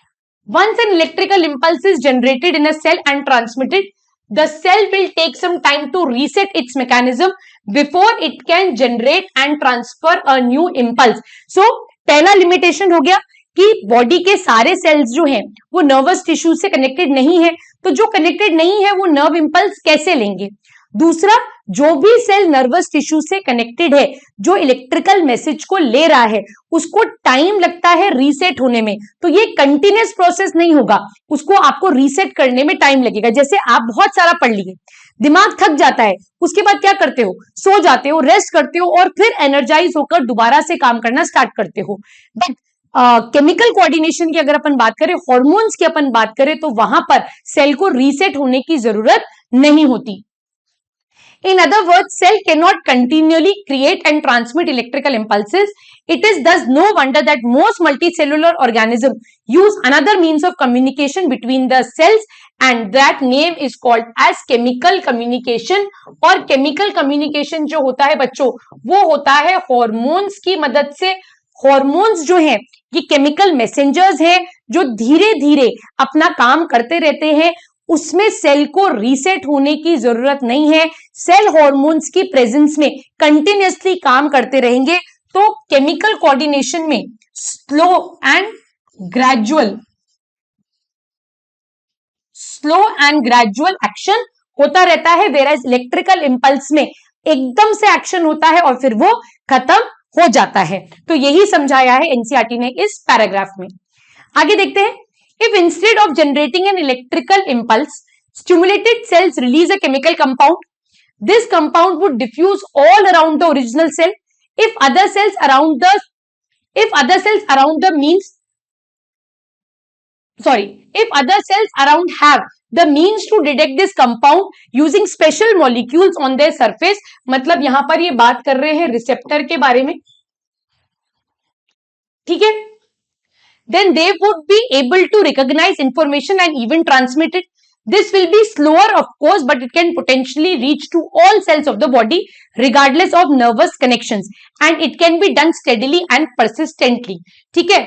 once an electrical impulse is generated in a cell and transmitted, the cell will take some time to reset its mechanism before it can generate and transfer a new impulse. So, पहला limitation हो गया कि body के सारे sales जो हैं वो nervous tissue से कनेक्टेड नहीं है, तो जो कनेक्टेड नहीं है वो नर्व इंपल्स कैसे लेंगे. दूसरा, जो भी सेल नर्वस टिश्यू से कनेक्टेड है, जो इलेक्ट्रिकल मैसेज को ले रहा है, उसको टाइम लगता है रीसेट होने में. तो ये कंटिन्यूस प्रोसेस नहीं होगा, उसको आपको रीसेट करने में टाइम लगेगा. जैसे आप बहुत सारा पढ़ लिए, दिमाग थक जाता है, उसके बाद क्या करते हो, सो जाते हो, रेस्ट करते हो और फिर एनर्जाइज होकर दोबारा से काम करना स्टार्ट करते हो. बट केमिकल कोऑर्डिनेशन की अगर अपन बात करें, हॉर्मोन्स की अपन बात करें, तो वहां पर सेल को रीसेट होने की जरूरत नहीं होती. In other words, cell cannot continually create and transmit electrical impulses. It is thus no wonder that most multicellular organisms use another means of communication between the cells, and that name is called as chemical communication. और chemical communication जो होता है बच्चों, वो होता है hormones की मदद से. Hormones जो हैं ये chemical messengers हैं जो धीरे धीरे अपना काम करते रहते हैं. उसमें सेल को रीसेट होने की जरूरत नहीं है. सेल हॉर्मोन्स की प्रेजेंस में कंटिन्यूअसली काम करते रहेंगे. तो केमिकल कोऑर्डिनेशन में स्लो एंड ग्रेजुअल एक्शन होता रहता है, वेराज इलेक्ट्रिकल इंपल्स में एकदम से एक्शन होता है और फिर वो खत्म हो जाता है. तो यही समझाया है एनसीईआरटी ने इस पैराग्राफ में. आगे देखते हैं. If instead of generating an electrical impulse, stimulated cells release a chemical compound, this compound would diffuse all around the original cell. If other cells around have the means to detect this compound using special molecules on their surface, मतलब यहां पर ये बात कर रहे हैं receptor के बारे में, ठीक है, then they would be able to recognize information and even transmit it. This will be slower, of course, but it can potentially reach to all cells of the body regardless of nervous connections, and it can be done steadily and persistently. ठीक है,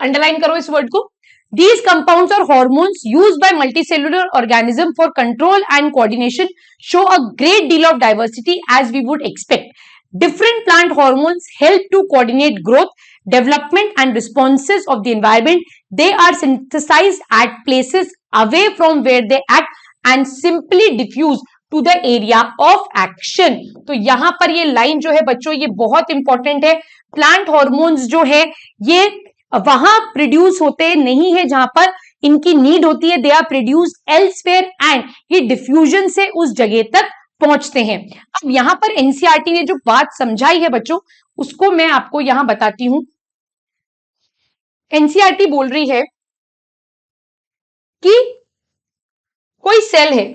underline करो इस word को. These compounds or hormones used by multicellular organism for control and coordination show a great deal of diversity as we would expect. Different plant hormones help to coordinate growth, development and responses of the environment. They are synthesized at places away from where they act and simply diffuse to the area of action. तो यहां पर ये line जो है बच्चों ये बहुत important है. प्लांट हॉर्मोन्स जो है ये वहां प्रोड्यूस होते नहीं है जहां पर इनकी नीड होती है, they are produced elsewhere and ये डिफ्यूजन से उस जगह तक पहुंचते हैं. अब यहां पर एनसीईआरटी ने जो बात समझाई है बच्चों उसको मैं आपको यहां बताती हूं. एनसीईआरटी बोल रही है कि कोई सेल है,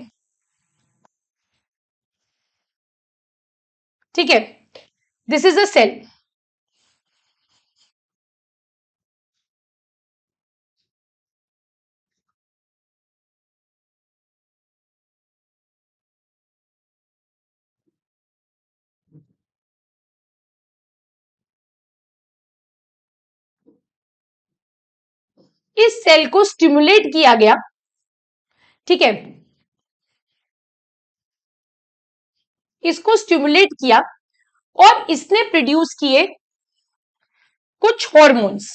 ठीक है, दिस इज अ सेल. इस सेल को स्टिमुलेट किया गया, ठीक है, इसको स्टिमुलेट किया और इसने प्रोड्यूस किए कुछ हॉर्मोन्स,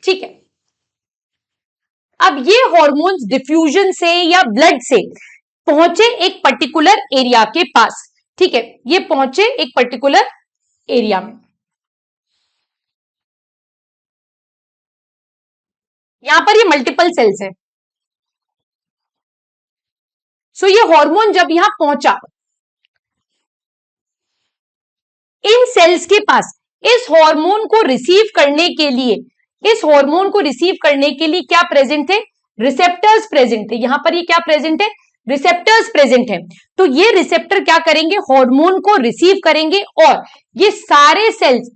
ठीक है. अब ये हॉर्मोन्स डिफ्यूजन से या ब्लड से पहुंचे एक पर्टिकुलर एरिया के पास, ठीक है, ये पहुंचे एक पर्टिकुलर एरिया में। यहां पर ये मल्टीपल सेल्स है। सो ये हार्मोन जब यहां पहुंचा इन सेल्स के पास, इस हार्मोन को रिसीव करने के लिए, इस हार्मोन को रिसीव करने के लिए क्या प्रेजेंट थे? रिसेप्टर्स प्रेजेंट थे। यहां पर ये क्या प्रेजेंट है? रिसेप्टर्स प्रेजेंट है। तो ये रिसेप्टर क्या करेंगे? हार्मोन को रिसीव करेंगे और ये सारे सेल्स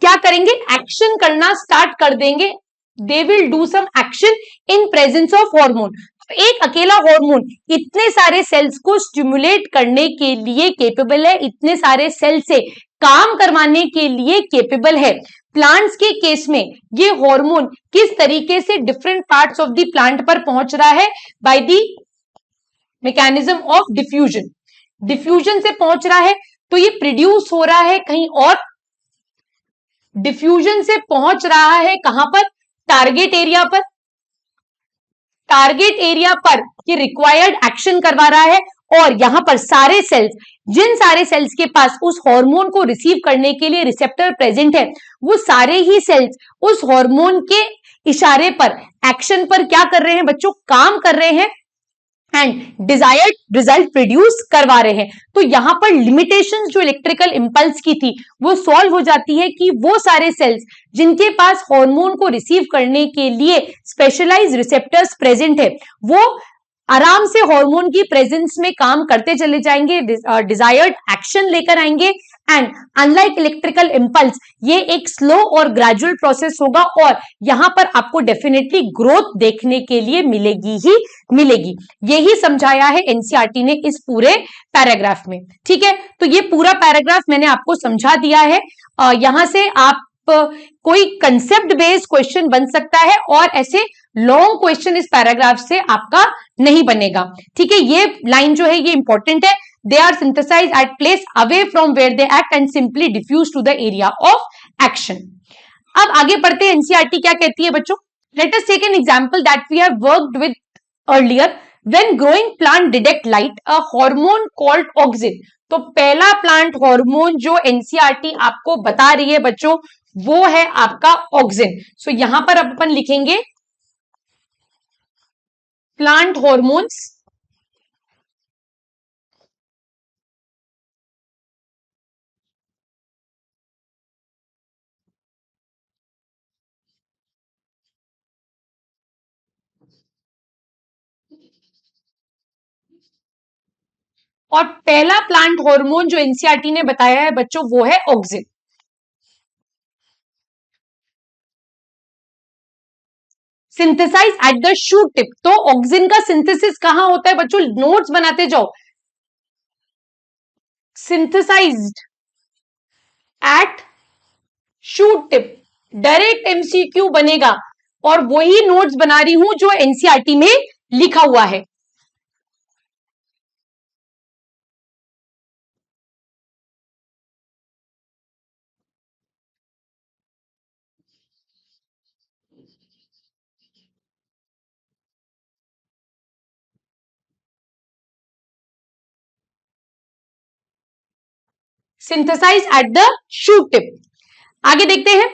क्या करेंगे? एक्शन करना स्टार्ट कर देंगे। They will do some action in presence of hormone. एक अकेला हार्मोन इतने सारे सेल्स को स्टिमुलेट करने के लिए केपेबल है, इतने सारे सेल से काम करवाने के लिए केपेबल है। प्लांट्स के केस में ये हार्मोन किस तरीके से different parts of the plant पर पहुंच रहा है? By the mechanism of diffusion. Diffusion से पहुंच रहा है, तो ये प्रोड्यूस हो रहा है कहीं और, डिफ्यूजन से पहुंच रहा है कहां पर? टारगेट एरिया पर। टारगेट एरिया पर ये रिक्वायर्ड एक्शन करवा रहा है और यहां पर सारे सेल्स, जिन सारे सेल्स के पास उस हार्मोन को रिसीव करने के लिए रिसेप्टर प्रेजेंट है, वो सारे ही सेल्स उस हार्मोन के इशारे पर, एक्शन पर क्या कर रहे हैं बच्चों? काम कर रहे हैं एंड डिजायर्ड रिजल्ट प्रोड्यूस करवा रहे हैं। तो यहां पर लिमिटेशंस जो इलेक्ट्रिकल इंपल्स की थी वो सॉल्व हो जाती है कि वो सारे सेल्स जिनके पास हार्मोन को रिसीव करने के लिए स्पेशलाइज्ड रिसेप्टर्स प्रेजेंट है, वो आराम से हार्मोन की प्रेजेंस में काम करते चले जाएंगे, डिजायर्ड एक्शन लेकर आएंगे एंड अनलाइक इलेक्ट्रिकल इंपल्स ये एक स्लो और ग्रेजुअल प्रोसेस होगा और यहां पर आपको डेफिनेटली ग्रोथ देखने के लिए मिलेगी ही मिलेगी। यही समझाया है एनसीईआरटी ने इस पूरे पैराग्राफ में, ठीक है। तो ये पूरा पैराग्राफ मैंने आपको समझा दिया है। यहां से आप कोई कंसेप्ट बेस्ड क्वेश्चन बन सकता है और ऐसे लॉन्ग क्वेश्चन इस पैराग्राफ से आपका नहीं बनेगा, ठीक है। ये लाइन जो है ये इंपॉर्टेंट है। They are synthesize at place away from where they act and simply diffuse to the area of action. अब आगे पढ़ते हैं, एनसीईआरटी क्या कहती है बच्चों। Let us take an example that we have worked with earlier. When growing plant detect light, a hormone called auxin. तो पहला प्लांट हार्मोन जो एनसीईआरटी आपको बता रही है बच्चों, वो है आपका ऑक्सिन। सो यहां पर अब अपन लिखेंगे प्लांट हॉर्मोन्स और पहला प्लांट हार्मोन जो एनसीईआरटी ने बताया है बच्चों वो है auxin. Synthesize at the shoot tip. तो ऑक्सिन का सिंथेसिस कहां होता है बच्चों? नोट्स बनाते जाओ। Synthesized at shoot tip, direct MCQ बनेगा और वही नोट्स बना रही हूं जो एनसीईआरटी में लिखा हुआ है। Synthesize at the shoot tip. आगे देखते हैं।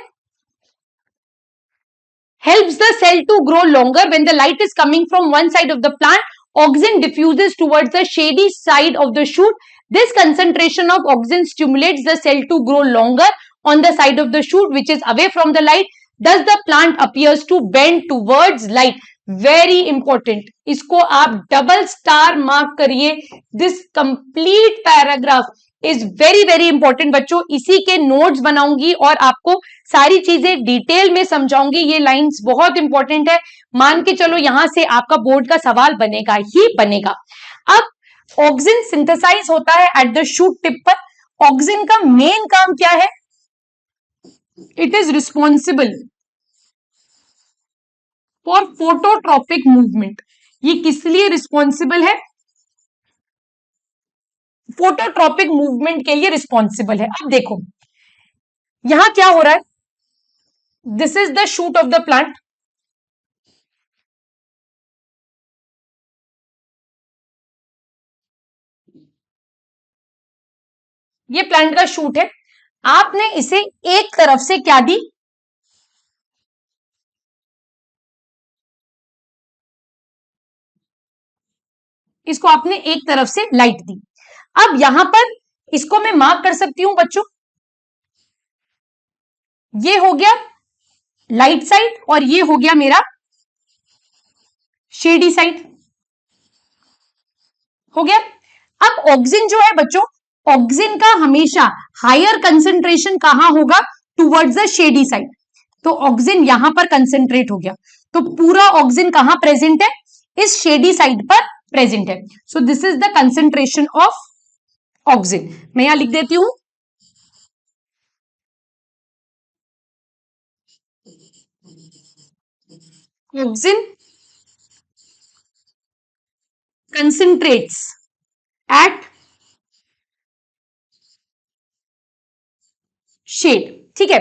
helps the cell to grow longer when the light is coming from one side of the plant. Auxin diffuses towards the shady side of the shoot. This concentration of auxin stimulates the cell to grow longer on the side of the shoot which is away from the light. Thus the plant appears to bend towards light. Very important. इसको आप double star mark करिए. This complete paragraph is very very important बच्चों. इसी के notes बनाऊंगी और आपको सारी चीजें डिटेल में समझाऊंगी. ये लाइंस बहुत इंपॉर्टेंट है. मान के चलो यहां से आपका बोर्ड का सवाल बनेगा ही बनेगा. अब ऑक्सिन सिंथेसाइज होता है एट द शूट टिप पर. ऑक्सिन का मेन काम क्या है? It is responsible for phototropic movement. ये किस लिए रिस्पॉन्सिबल है? फोटोट्रॉपिक मूवमेंट के लिए रिस्पॉन्सिबल है. अब देखो यहां क्या हो रहा है. This is the shoot of the plant. ये प्लांट का शूट है, आपने इसे एक तरफ से क्या दी, इसको आपने एक तरफ से लाइट दी। अब यहां पर इसको मैं मार्क कर सकती हूं बच्चों, ये हो गया लाइट साइड और ये हो गया मेरा शेडी साइड, हो गया। अब ऑक्सिन जो है बच्चों, ऑक्सिन का हमेशा हायर कंसेंट्रेशन कहां होगा, टुवर्ड्स द शेडी साइड। तो ऑक्सिन यहां पर कंसेंट्रेट हो गया, तो पूरा ऑक्सिन कहां प्रेजेंट है, इस शेडी साइड पर प्रेजेंट है। सो this is the concentration of auxin. मैं यहां लिख देती हूं, ऑक्सिन concentrates at शेड, ठीक है।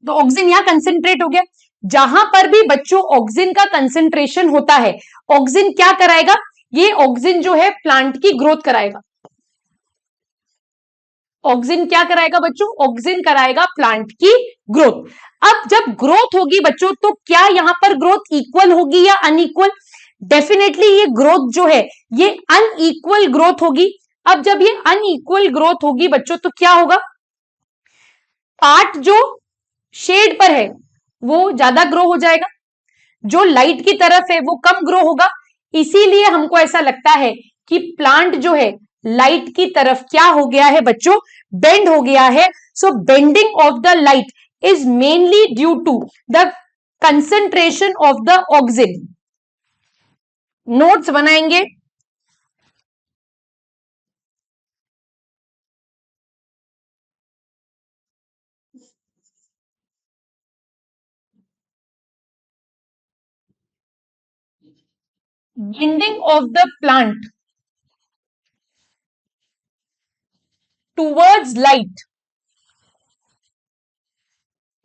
तो ऑक्सिन यहां कंसेंट्रेट हो गया, जहां पर भी बच्चों ऑक्सिन का कंसेंट्रेशन होता है, ऑक्सिन क्या कराएगा, ये ऑक्सिन जो है प्लांट की ग्रोथ कराएगा। ऑक्सिन क्या कराएगा बच्चों, ऑक्सिन कराएगा प्लांट की ग्रोथ। अब जब ग्रोथ होगी बच्चों, तो क्या यहां पर ग्रोथ इक्वल होगी या अनइक्वल, डेफिनेटली ये ग्रोथ जो है ये अनइक्वल ग्रोथ होगी। अब जब ये अनइक्वल ग्रोथ होगी बच्चों, तो क्या होगा, पार्ट जो शेड पर है वो ज्यादा ग्रो हो जाएगा, जो लाइट की तरफ है वो कम ग्रो होगा। इसीलिए हमको ऐसा लगता है कि प्लांट जो है लाइट की तरफ क्या हो गया है बच्चों, बेंड हो गया है। So bending of the light is mainly due to the concentration of the auxin. Notes बनाएंगे, bending of the plant towards light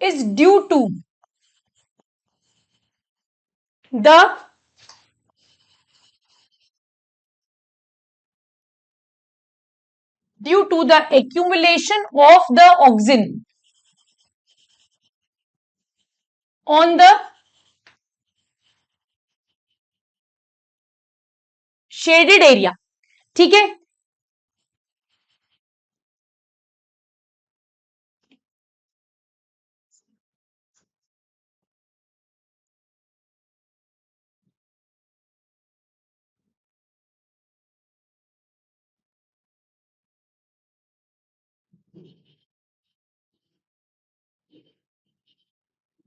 is due to the accumulation of the auxin on the shaded area, ठीक है।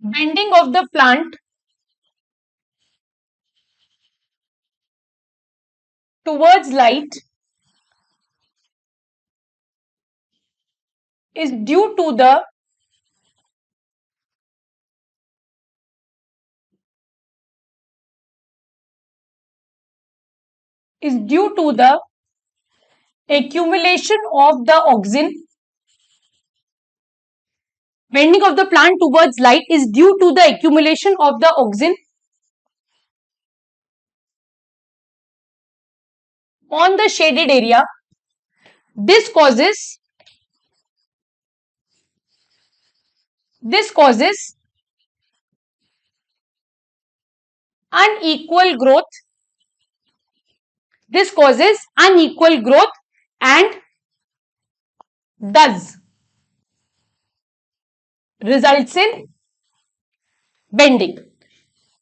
Bending of the plant towards light is due to the accumulation of the auxin. Bending of the plant towards light is due to the accumulation of the auxin on the shaded area. This causes unequal growth. This causes unequal growth and thus results in bending.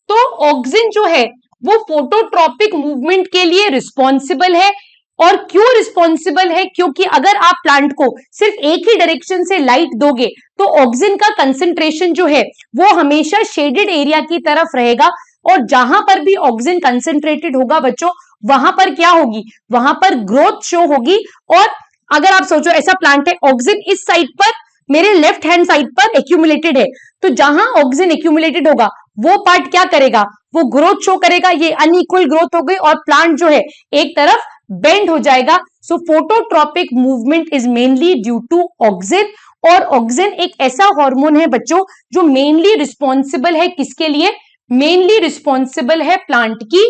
तो auxin जो है वो phototropic movement के लिए responsible है। और क्यों responsible है, क्योंकि अगर आप प्लांट को सिर्फ एक ही डायरेक्शन से लाइट दोगे तो ऑक्सिन का कंसेंट्रेशन जो है वो हमेशा शेडेड एरिया की तरफ रहेगा, और जहां पर भी ऑक्सिन कंसेंट्रेटेड होगा बच्चों, वहां पर क्या होगी, वहां पर ग्रोथ शो होगी। और अगर आप सोचो ऐसा प्लांट है, ऑक्सिन इस साइड पर मेरे लेफ्ट हैंड साइड पर एक्यूमुलेटेड है, तो जहां ऑक्सिन एक्यूमुलेटेड होगा वो पार्ट क्या करेगा, वो ग्रोथ शो करेगा। ये अनइक्वल ग्रोथ हो गई और प्लांट जो है एक तरफ बेंड हो जाएगा। So phototropic movement is mainly due to auxin. और ऑक्सिन एक ऐसा हार्मोन है बच्चों जो मेनली रिस्पॉन्सिबल है किसके लिए, मेनली रिस्पॉन्सिबल है प्लांट की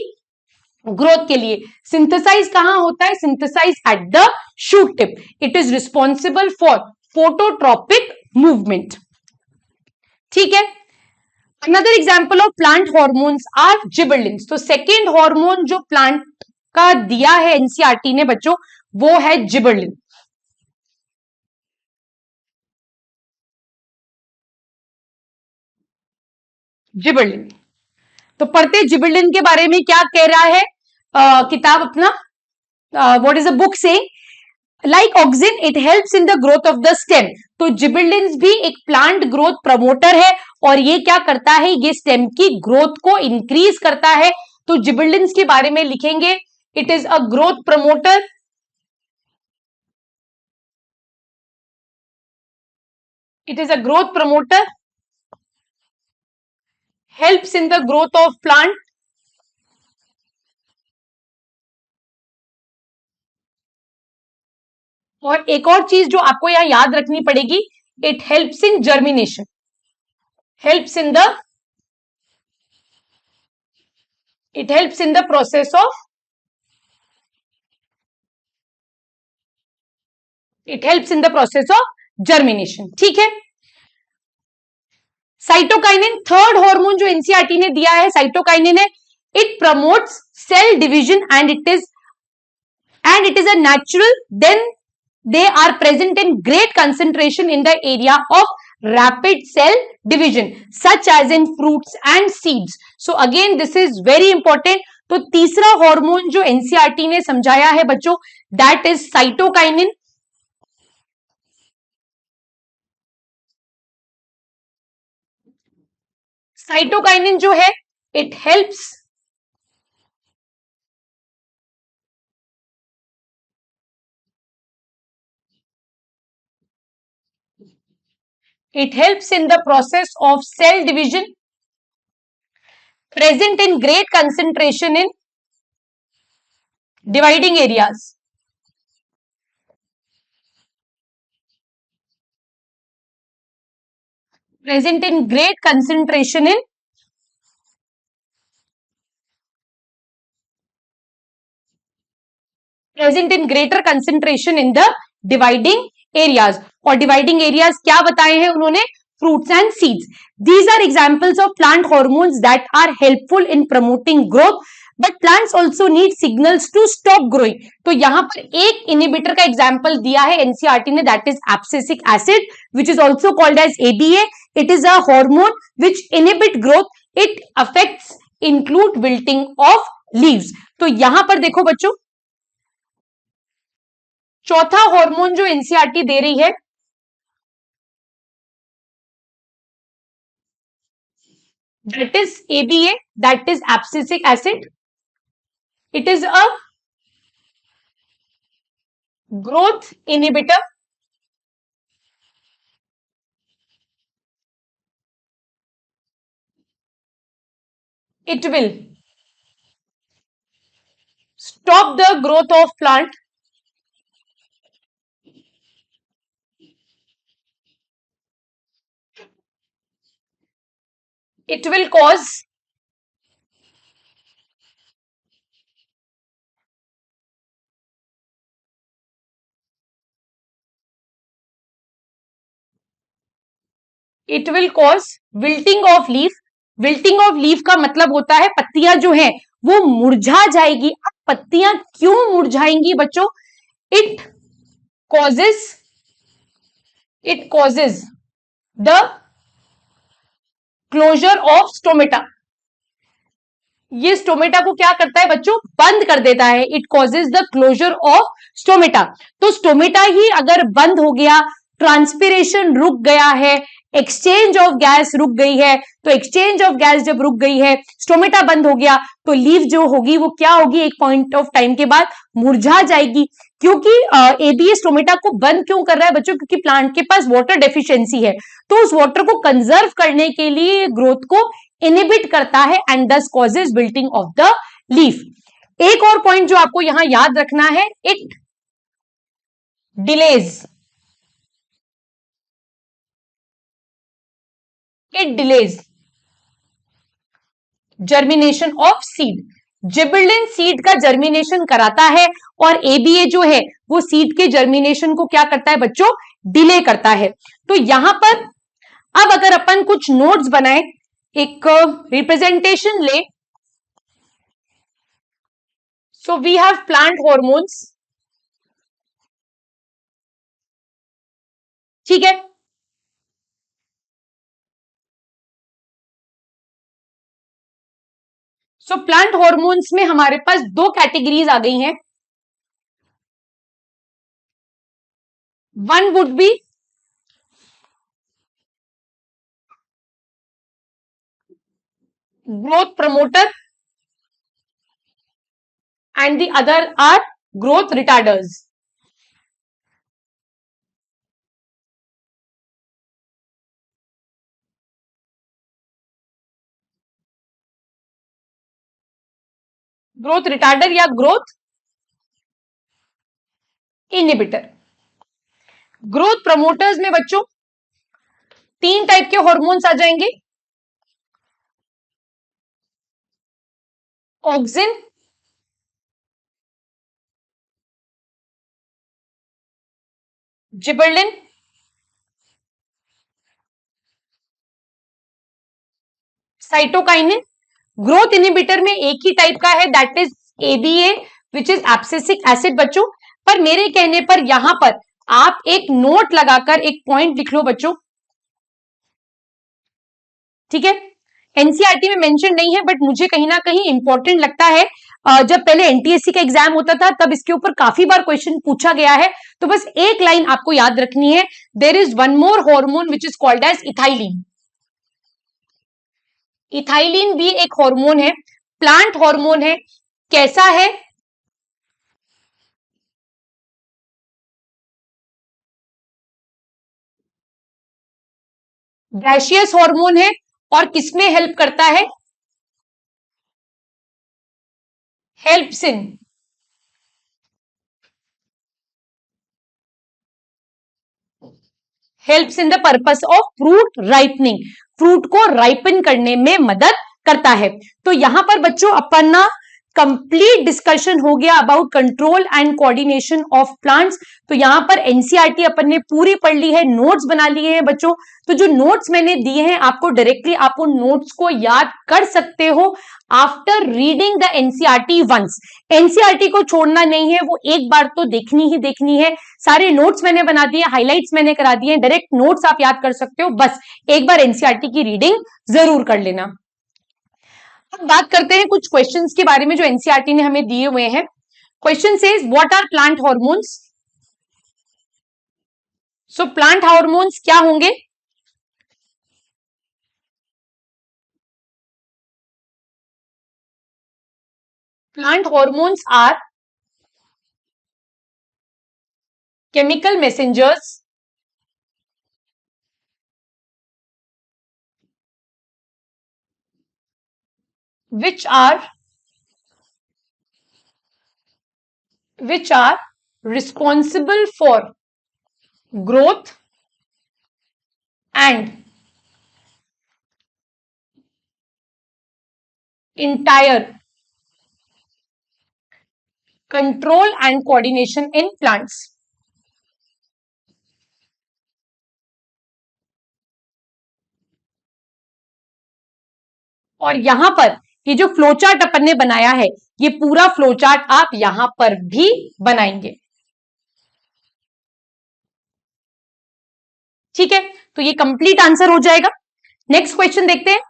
ग्रोथ के लिए। सिंथेसाइज कहां होता है? Synthesize at the shoot tip. It is responsible for phototropic movement. ठीक है। Another example of plant hormones are gibberellins. तो सेकेंड हार्मोन जो प्लांट का दिया है एनसीईआरटी ने बच्चों, वो है जिबरलिन। जिबरलिन तो पढ़ते जिबरलिन के बारे में क्या कह रहा है किताब अपना, व्हाट इज अ बुक से, like auxin it helps in the growth of the stem. तो जिबरलिन्स भी एक प्लांट ग्रोथ प्रमोटर है और ये क्या करता है? ये स्टेम की ग्रोथ को इंक्रीज करता है। तो जिबरलिन्स के बारे में लिखेंगे, it is a growth promoter, it is a growth promoter, helps in the growth of plant, और एक और चीज जो आपको यहां याद रखनी पड़ेगी, it helps in germination, helps in the, it helps in the process of, it helps in the process of germination. ठीक है। साइटोकाइनिन थर्ड हार्मोन जो एनसीईआरटी ने दिया है, साइटोकाइनिन है, it promotes cell division and it is a natural, then they are present in great concentration in the area of rapid cell division such as in fruits and seeds. So again this is very important. तो तीसरा hormone जो NCERT ने समझाया है बच्चों, that is cytokinin. Cytokinin जो है, it helps, it helps in the process of cell division, present in great concentration in dividing areas, present in great concentration in present in greater concentration in the dividing areas। और dividing areas क्या बताए हैं उन्होंने? fruits and seeds. These are examples of plant hormones that are helpful in promoting growth, but plants also need signals to stop growing. तो यहां पर एक inhibitor का एग्जाम्पल दिया है एनसीईआरटी ने, that is abscisic acid which is also called as ABA. It is a hormone which inhibit growth. It affects include wilting of leaves. तो यहां पर देखो बच्चों, चौथा हार्मोन जो एनसीईआरटी दे रही है, that is ABA, that is abscisic acid. It is a growth inhibitor. It will stop the growth of plant. It will cause it will cause wilting of leaf. Wilting of leaf का मतलब होता है पत्तियां जो हैं वो मुरझा जाएगी। अब पत्तियां क्यों मुरझाएंगी बच्चों? It causes, it causes the closure of stomata. ये स्टोमेटा को क्या करता है बच्चों? बंद कर देता है। It causes the closure of stomata. तो स्टोमेटा ही अगर बंद हो गया, ट्रांसपिरेशन रुक गया है, एक्सचेंज ऑफ गैस रुक गई है, तो एक्सचेंज ऑफ गैस जब रुक गई है, स्टोमेटा बंद हो गया, तो लीफ जो होगी वो क्या होगी? एक पॉइंट ऑफ टाइम के बाद मुरझा जाएगी। क्योंकि एबीए स्टोमेटा को बंद क्यों कर रहा है बच्चों? क्योंकि प्लांट के पास वाटर डेफिशिएंसी है, तो उस वाटर को कंजर्व करने के लिए ग्रोथ को इनिबिट करता है एंड दस causes wilting of the leaf. एक और पॉइंट जो आपको यहां याद रखना है, it delays, it delays germination of seed. Gibberellin seed का जर्मिनेशन कराता है और एबीए जो है वो सीड के जर्मिनेशन को क्या करता है बच्चों, डिले करता है। तो यहां पर अब अगर अपन कुछ नोट्स बनाए, एक रिप्रेजेंटेशन ले, so we have plant hormones, ठीक है। सो प्लांट हॉर्मोन्स में हमारे पास दो कैटेगरीज आ गई हैं। One would be growth promoter and the other are growth retarders. Growth retarder या ग्रोथ इनहिबिटर। ग्रोथ प्रमोटर्स में बच्चों तीन टाइप के हॉर्मोन्स आ जाएंगे, auxin, gibberellin, cytokinin. Growth inhibitor में एक ही टाइप का है, that is ABA which is abscisic acid बच्चों। पर मेरे कहने पर यहां पर आप एक नोट लगाकर एक पॉइंट लिख लो बच्चों, ठीक है। एनसीईआरटी में मेंशन नहीं है बट मुझे कहीं ना कहीं इंपॉर्टेंट लगता है। जब पहले एनटीएससी का एग्जाम होता था तब इसके ऊपर काफी बार क्वेश्चन पूछा गया है, तो बस एक लाइन आपको याद रखनी है, there is one more hormone which is called as ethylene. Ethylene भी एक हार्मोन है, प्लांट हार्मोन है। कैसा है, गैसियस हार्मोन है और किसमें हेल्प करता है, helps in the purpose of fruit ripening, fruit को राइपन करने में मदद करता है। तो यहां पर बच्चों अपन ना कंप्लीट डिस्कशन हो गया about control and coordination of plants. तो यहां पर एनसीईआरटी अपन ने पूरी पढ़ ली है, नोट्स बना लिए हैं बच्चों। तो जो नोट्स मैंने दिए हैं आपको डायरेक्टली आप उन नोट्स को याद कर सकते हो after reading the NCERT once. NCERT को छोड़ना नहीं है, वो एक बार तो देखनी ही देखनी है। सारे नोट्स मैंने बना दिए, हाइलाइट्स मैंने करा दिए, डायरेक्ट नोट्स आप याद कर सकते हो, बस एक बार एनसीईआरटी की रीडिंग जरूर कर लेना। अब बात करते हैं कुछ क्वेश्चंस के बारे में जो एनसीईआरटी ने हमें दिए हुए हैं। Question says what are plant hormones. So plant hormones क्या होंगे, plant hormones are chemical messengers which are responsible for growth and entire control and coordination in plants। और यहां पर ये जो फ्लो चार्ट अपन ने बनाया है, ये पूरा फ्लो चार्ट आप यहां पर भी बनाएंगे, ठीक है। तो ये कंप्लीट आंसर हो जाएगा। नेक्स्ट क्वेश्चन देखते हैं,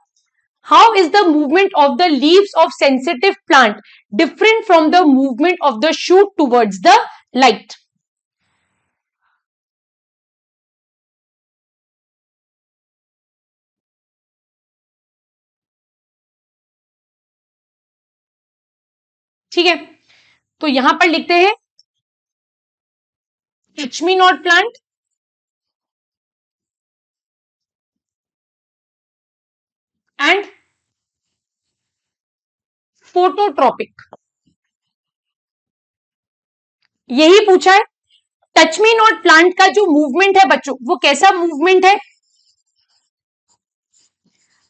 how is the movement of the leaves of sensitive plant different from the movement of the shoot towards the light. ठीक है, तो यहां पर लिखते हैं touch me not plant and phototropic, यही पूछा है। टच मी नॉट प्लांट का जो मूवमेंट है बच्चों, वो कैसा मूवमेंट है,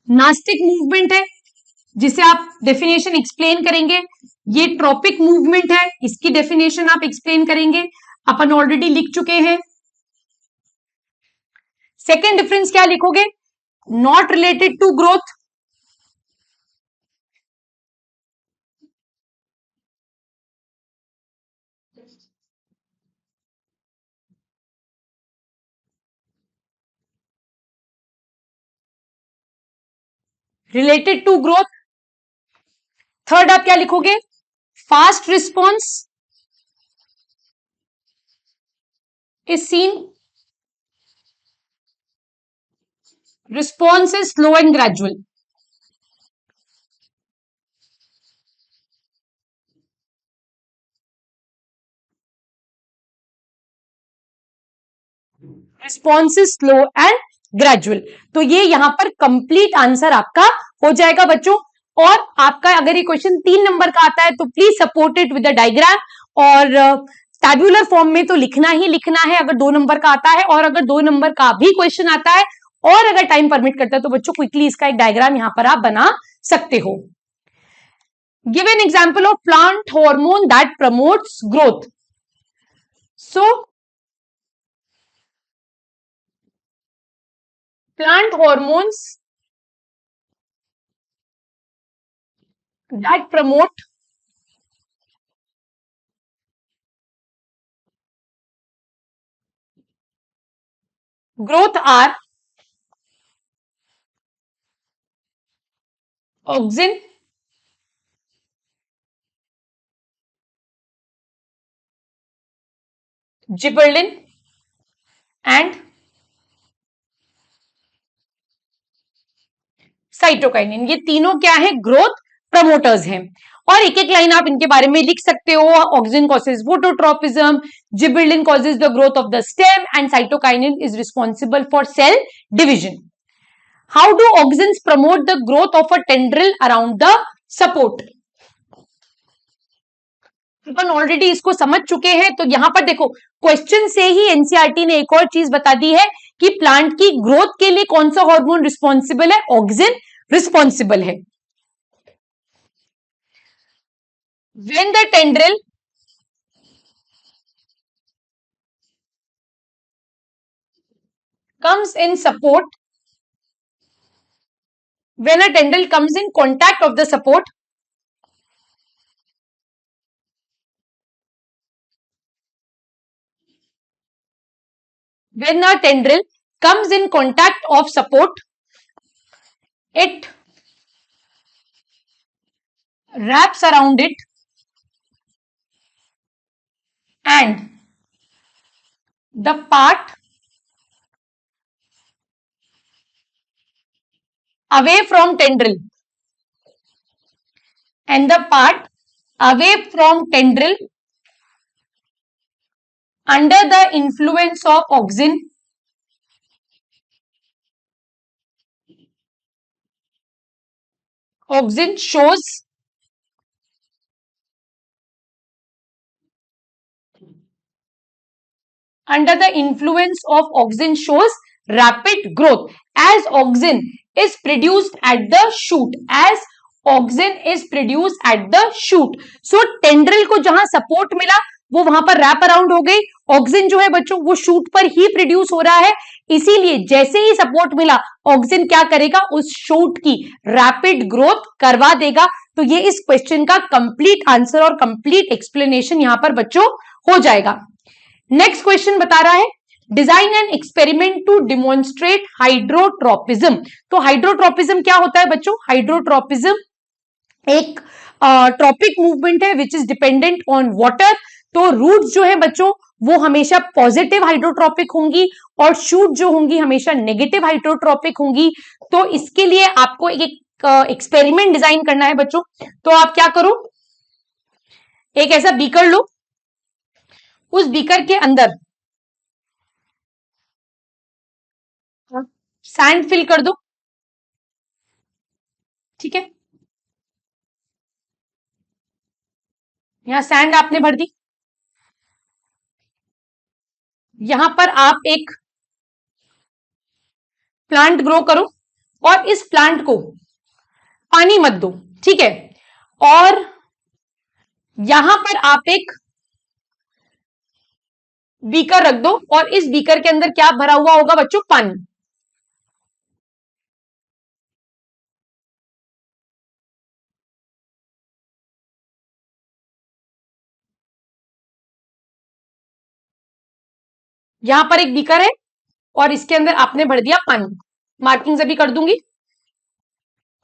नास्टिक मूवमेंट है। जिसे आप डेफिनेशन एक्सप्लेन करेंगे। ये ट्रॉपिक मूवमेंट है, इसकी डेफिनेशन आप एक्सप्लेन करेंगे, अपन ऑलरेडी लिख चुके हैं। सेकेंड डिफरेंस क्या लिखोगे? Not related to growth, related to growth. Third आप क्या लिखोगे? Fast response is seen, response is slow and gradual. Response is slow and gradual. तो ये यहां पर कंप्लीट आंसर आपका हो जाएगा बच्चों। और आपका अगर ये क्वेश्चन 3 नंबर का आता है तो please support it with the diagram. और टैब्यूलर फॉर्म में तो लिखना ही लिखना है अगर 2 नंबर का आता है, और अगर 2 नंबर का भी क्वेश्चन आता है और अगर टाइम परमिट करता है तो बच्चों क्विकली इसका एक डायग्राम यहां पर आप बना सकते हो। Give an example of plant hormone that promotes growth. So plant hormones that promote growth are auxin, gibberellin and cytokinin. ये तीनों क्या है? ग्रोथ प्रमोटर्स हैं। और एक एक लाइन आप इनके बारे में लिख सकते हो। Auxin causes phototropism, gibberellin causes the growth of the stem and cytokinin is responsible for sale division. How do auxins promote the growth of a tendril around the support? Upon already इसको समझ चुके हैं। तो यहां पर देखो question से ही NCERT ने एक और चीज बता दी है कि प्लांट की ग्रोथ के लिए कौन सा हार्मोन रिस्पॉन्सिबल है? ऑक्सिन रिस्पॉन्सिबल है। When the tendril comes in support, when a tendril comes in contact of the support, when a tendril comes in contact of support, it wraps around it and the part away from tendril and the part away from tendril under the influence of auxin shows under the influence of auxin shows rapid growth as auxin is produced at the shoot, as auxin is produced at the shoot. So tendril को जहां support मिला वो वहां पर wrap around हो गई। Auxin जो है बच्चों वो शूट पर ही प्रोड्यूस हो रहा है, इसीलिए जैसे ही सपोर्ट मिला ऑक्सिन क्या करेगा? उस शूट की रैपिड ग्रोथ करवा देगा। तो ये इस क्वेश्चन का कंप्लीट आंसर और कंप्लीट एक्सप्लेनेशन यहां पर बच्चों हो जाएगा। नेक्स्ट क्वेश्चन बता रहा है design an experiment to demonstrate hydrotropism. तो हाइड्रोट्रोपिज्म क्या होता है बच्चों? हाइड्रोट्रोपिज्म एक ट्रॉपिक मूवमेंट है which is dependent on water. तो रूट्स जो है बच्चों वो हमेशा पॉजिटिव हाइड्रोट्रोपिक होंगी और शूट जो होंगी हमेशा नेगेटिव हाइड्रोट्रोपिक होंगी। तो इसके लिए आपको एक एक्सपेरिमेंट डिजाइन करना है बच्चों। तो आप क्या करो, एक ऐसा बीकर लो, उस बीकर के अंदर सैंड फिल कर दो, ठीक है। यहां सैंड आपने भर दी, यहां पर आप एक प्लांट ग्रो करो और इस प्लांट को पानी मत दो, ठीक है। और यहां पर आप एक बीकर रख दो और इस बीकर के अंदर क्या भरा हुआ होगा बच्चों? पानी। यहां पर एक बीकर है और इसके अंदर आपने भर दिया पानी, मार्किंग अभी कर दूंगी।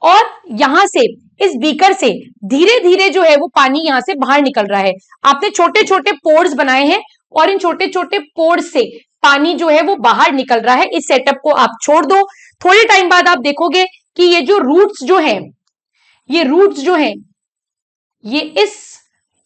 और यहां से इस बीकर से धीरे धीरे जो है वो पानी यहां से बाहर निकल रहा है। आपने छोटे छोटे पोर्स बनाए हैं और इन छोटे छोटे पोर्स से पानी जो है वो बाहर निकल रहा है। इस सेटअप को आप छोड़ दो, थोड़े टाइम बाद आप देखोगे कि ये जो रूट्स जो हैं, ये रूट्स जो हैं ये इस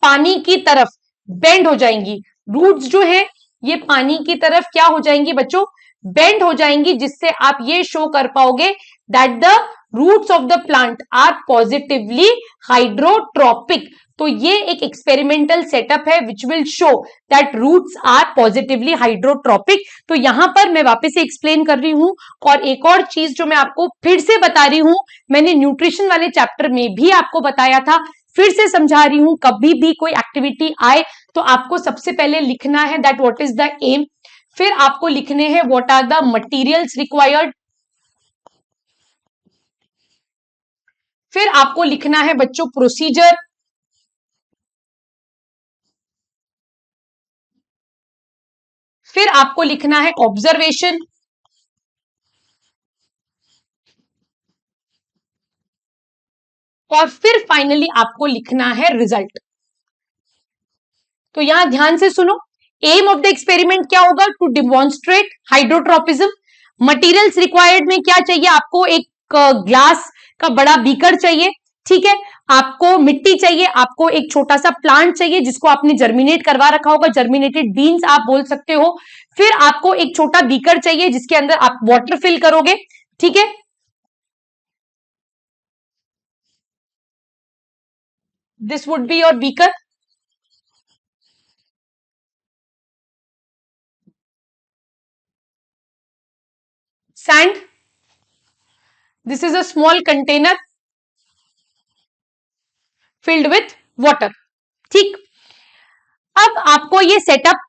पानी की तरफ बेंड हो जाएंगी। रूट्स जो है ये पानी की तरफ क्या हो जाएंगी बच्चों? बेंड हो जाएंगी, जिससे आप ये शो कर पाओगे that the roots of the plant are positively hydrotropic. तो ये एक एक्सपेरिमेंटल सेटअप है which will show that roots are positively hydrotropic. तो यहां पर मैं वापस से एक्सप्लेन कर रही हूं। और एक और चीज जो मैं आपको फिर से बता रही हूं, मैंने न्यूट्रिशन वाले चैप्टर में भी आपको बताया था, फिर से समझा रही हूं, कभी भी कोई एक्टिविटी आए तो आपको सबसे पहले लिखना है that what is the aim, फिर आपको लिखने हैं what are the materials required, फिर आपको लिखना है बच्चों प्रोसीजर, फिर आपको लिखना है ऑब्जर्वेशन, और फिर फाइनली आपको लिखना है रिजल्ट। तो यहां ध्यान से सुनो, एम ऑफ द एक्सपेरिमेंट क्या होगा? To demonstrate hydrotropism. Materials required में क्या चाहिए आपको? एक ग्लास का बड़ा बीकर चाहिए, ठीक है। आपको मिट्टी चाहिए, आपको एक छोटा सा प्लांट चाहिए जिसको आपने जर्मिनेट करवा रखा होगा, जर्मिनेटेड बीन्स आप बोल सकते हो। फिर आपको एक छोटा बीकर चाहिए जिसके अंदर आप वाटर फिल करोगे, ठीक है। This would be your beaker. Sand, this is a small container filled with water, ठीक। अब आपको ये सेटअप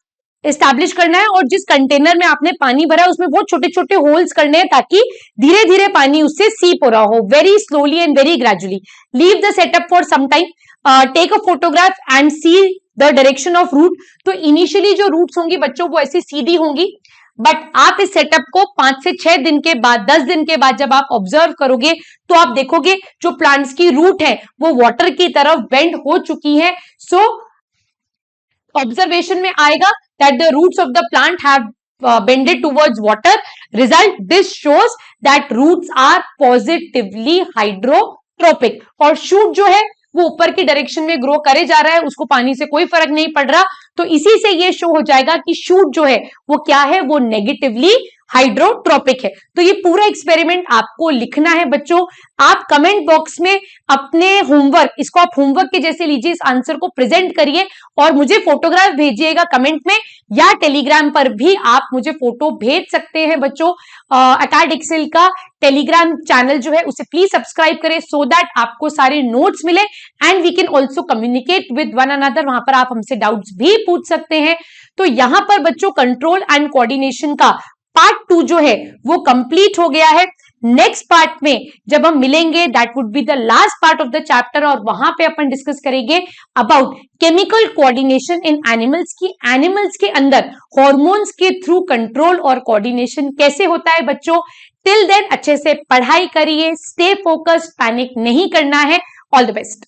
एस्टैब्लिश करना है और जिस कंटेनर में आपने पानी भरा है उसमें बहुत छोटे छोटे होल्स करने हैं ताकि धीरे धीरे पानी उससे सीप हो रहा हो, very slowly and very gradually. Leave the setup for some time, take a photograph and see the direction of root. तो इनिशियली जो रूट्स होंगी बच्चों वो ऐसी सीधी होंगी, बट आप इस सेटअप को 5 से 6 दिन के बाद, 10 दिन के बाद जब आप ऑब्जर्व करोगे तो आप देखोगे जो प्लांट्स की रूट है वो वाटर की तरफ बेंड हो चुकी है। सो ऑब्जर्वेशन में आएगा that the roots of the plant have bended towards water. Result, this shows that roots are positively hydrotropic। और शूट जो है वो ऊपर की डायरेक्शन में ग्रो करे जा रहा है, उसको पानी से कोई फर्क नहीं पड़ रहा। तो इसी से ये शो हो जाएगा कि शूट जो है वो क्या है? वो नेगेटिवली हाइड्रोट्रोपिक है। तो ये पूरा एक्सपेरिमेंट आपको लिखना है बच्चों। आप कमेंट बॉक्स में अपने होमवर्क, इसको आप होमवर्क के जैसे लीजिए, इस आंसर को प्रेजेंट करिए और मुझे फोटोग्राफ भेजिएगा कमेंट में, या टेलीग्राम पर भी आप मुझे फोटो भेज सकते हैं बच्चों। अकेड एक्सेल का टेलीग्राम चैनल जो है उसे प्लीज सब्सक्राइब करें सो दैट आपको सारे नोट्स मिले and we can also communicate with one another. वहां पर आप हमसे डाउट्स भी पूछ सकते हैं। तो यहां पर बच्चों कंट्रोल एंड कोऑर्डिनेशन का पार्ट 2 जो है वो कंप्लीट हो गया है। नेक्स्ट पार्ट में जब हम मिलेंगे that would be the last part of the chapter, और वहां पे अपन डिस्कस करेंगे about chemical coordination in animals की। एनिमल्स के अंदर हॉर्मोन्स के थ्रू कंट्रोल और कोऑर्डिनेशन कैसे होता है बच्चों। टिल देन अच्छे से पढ़ाई करिए, स्टे फोकस्ड, पैनिक नहीं करना है। All the best.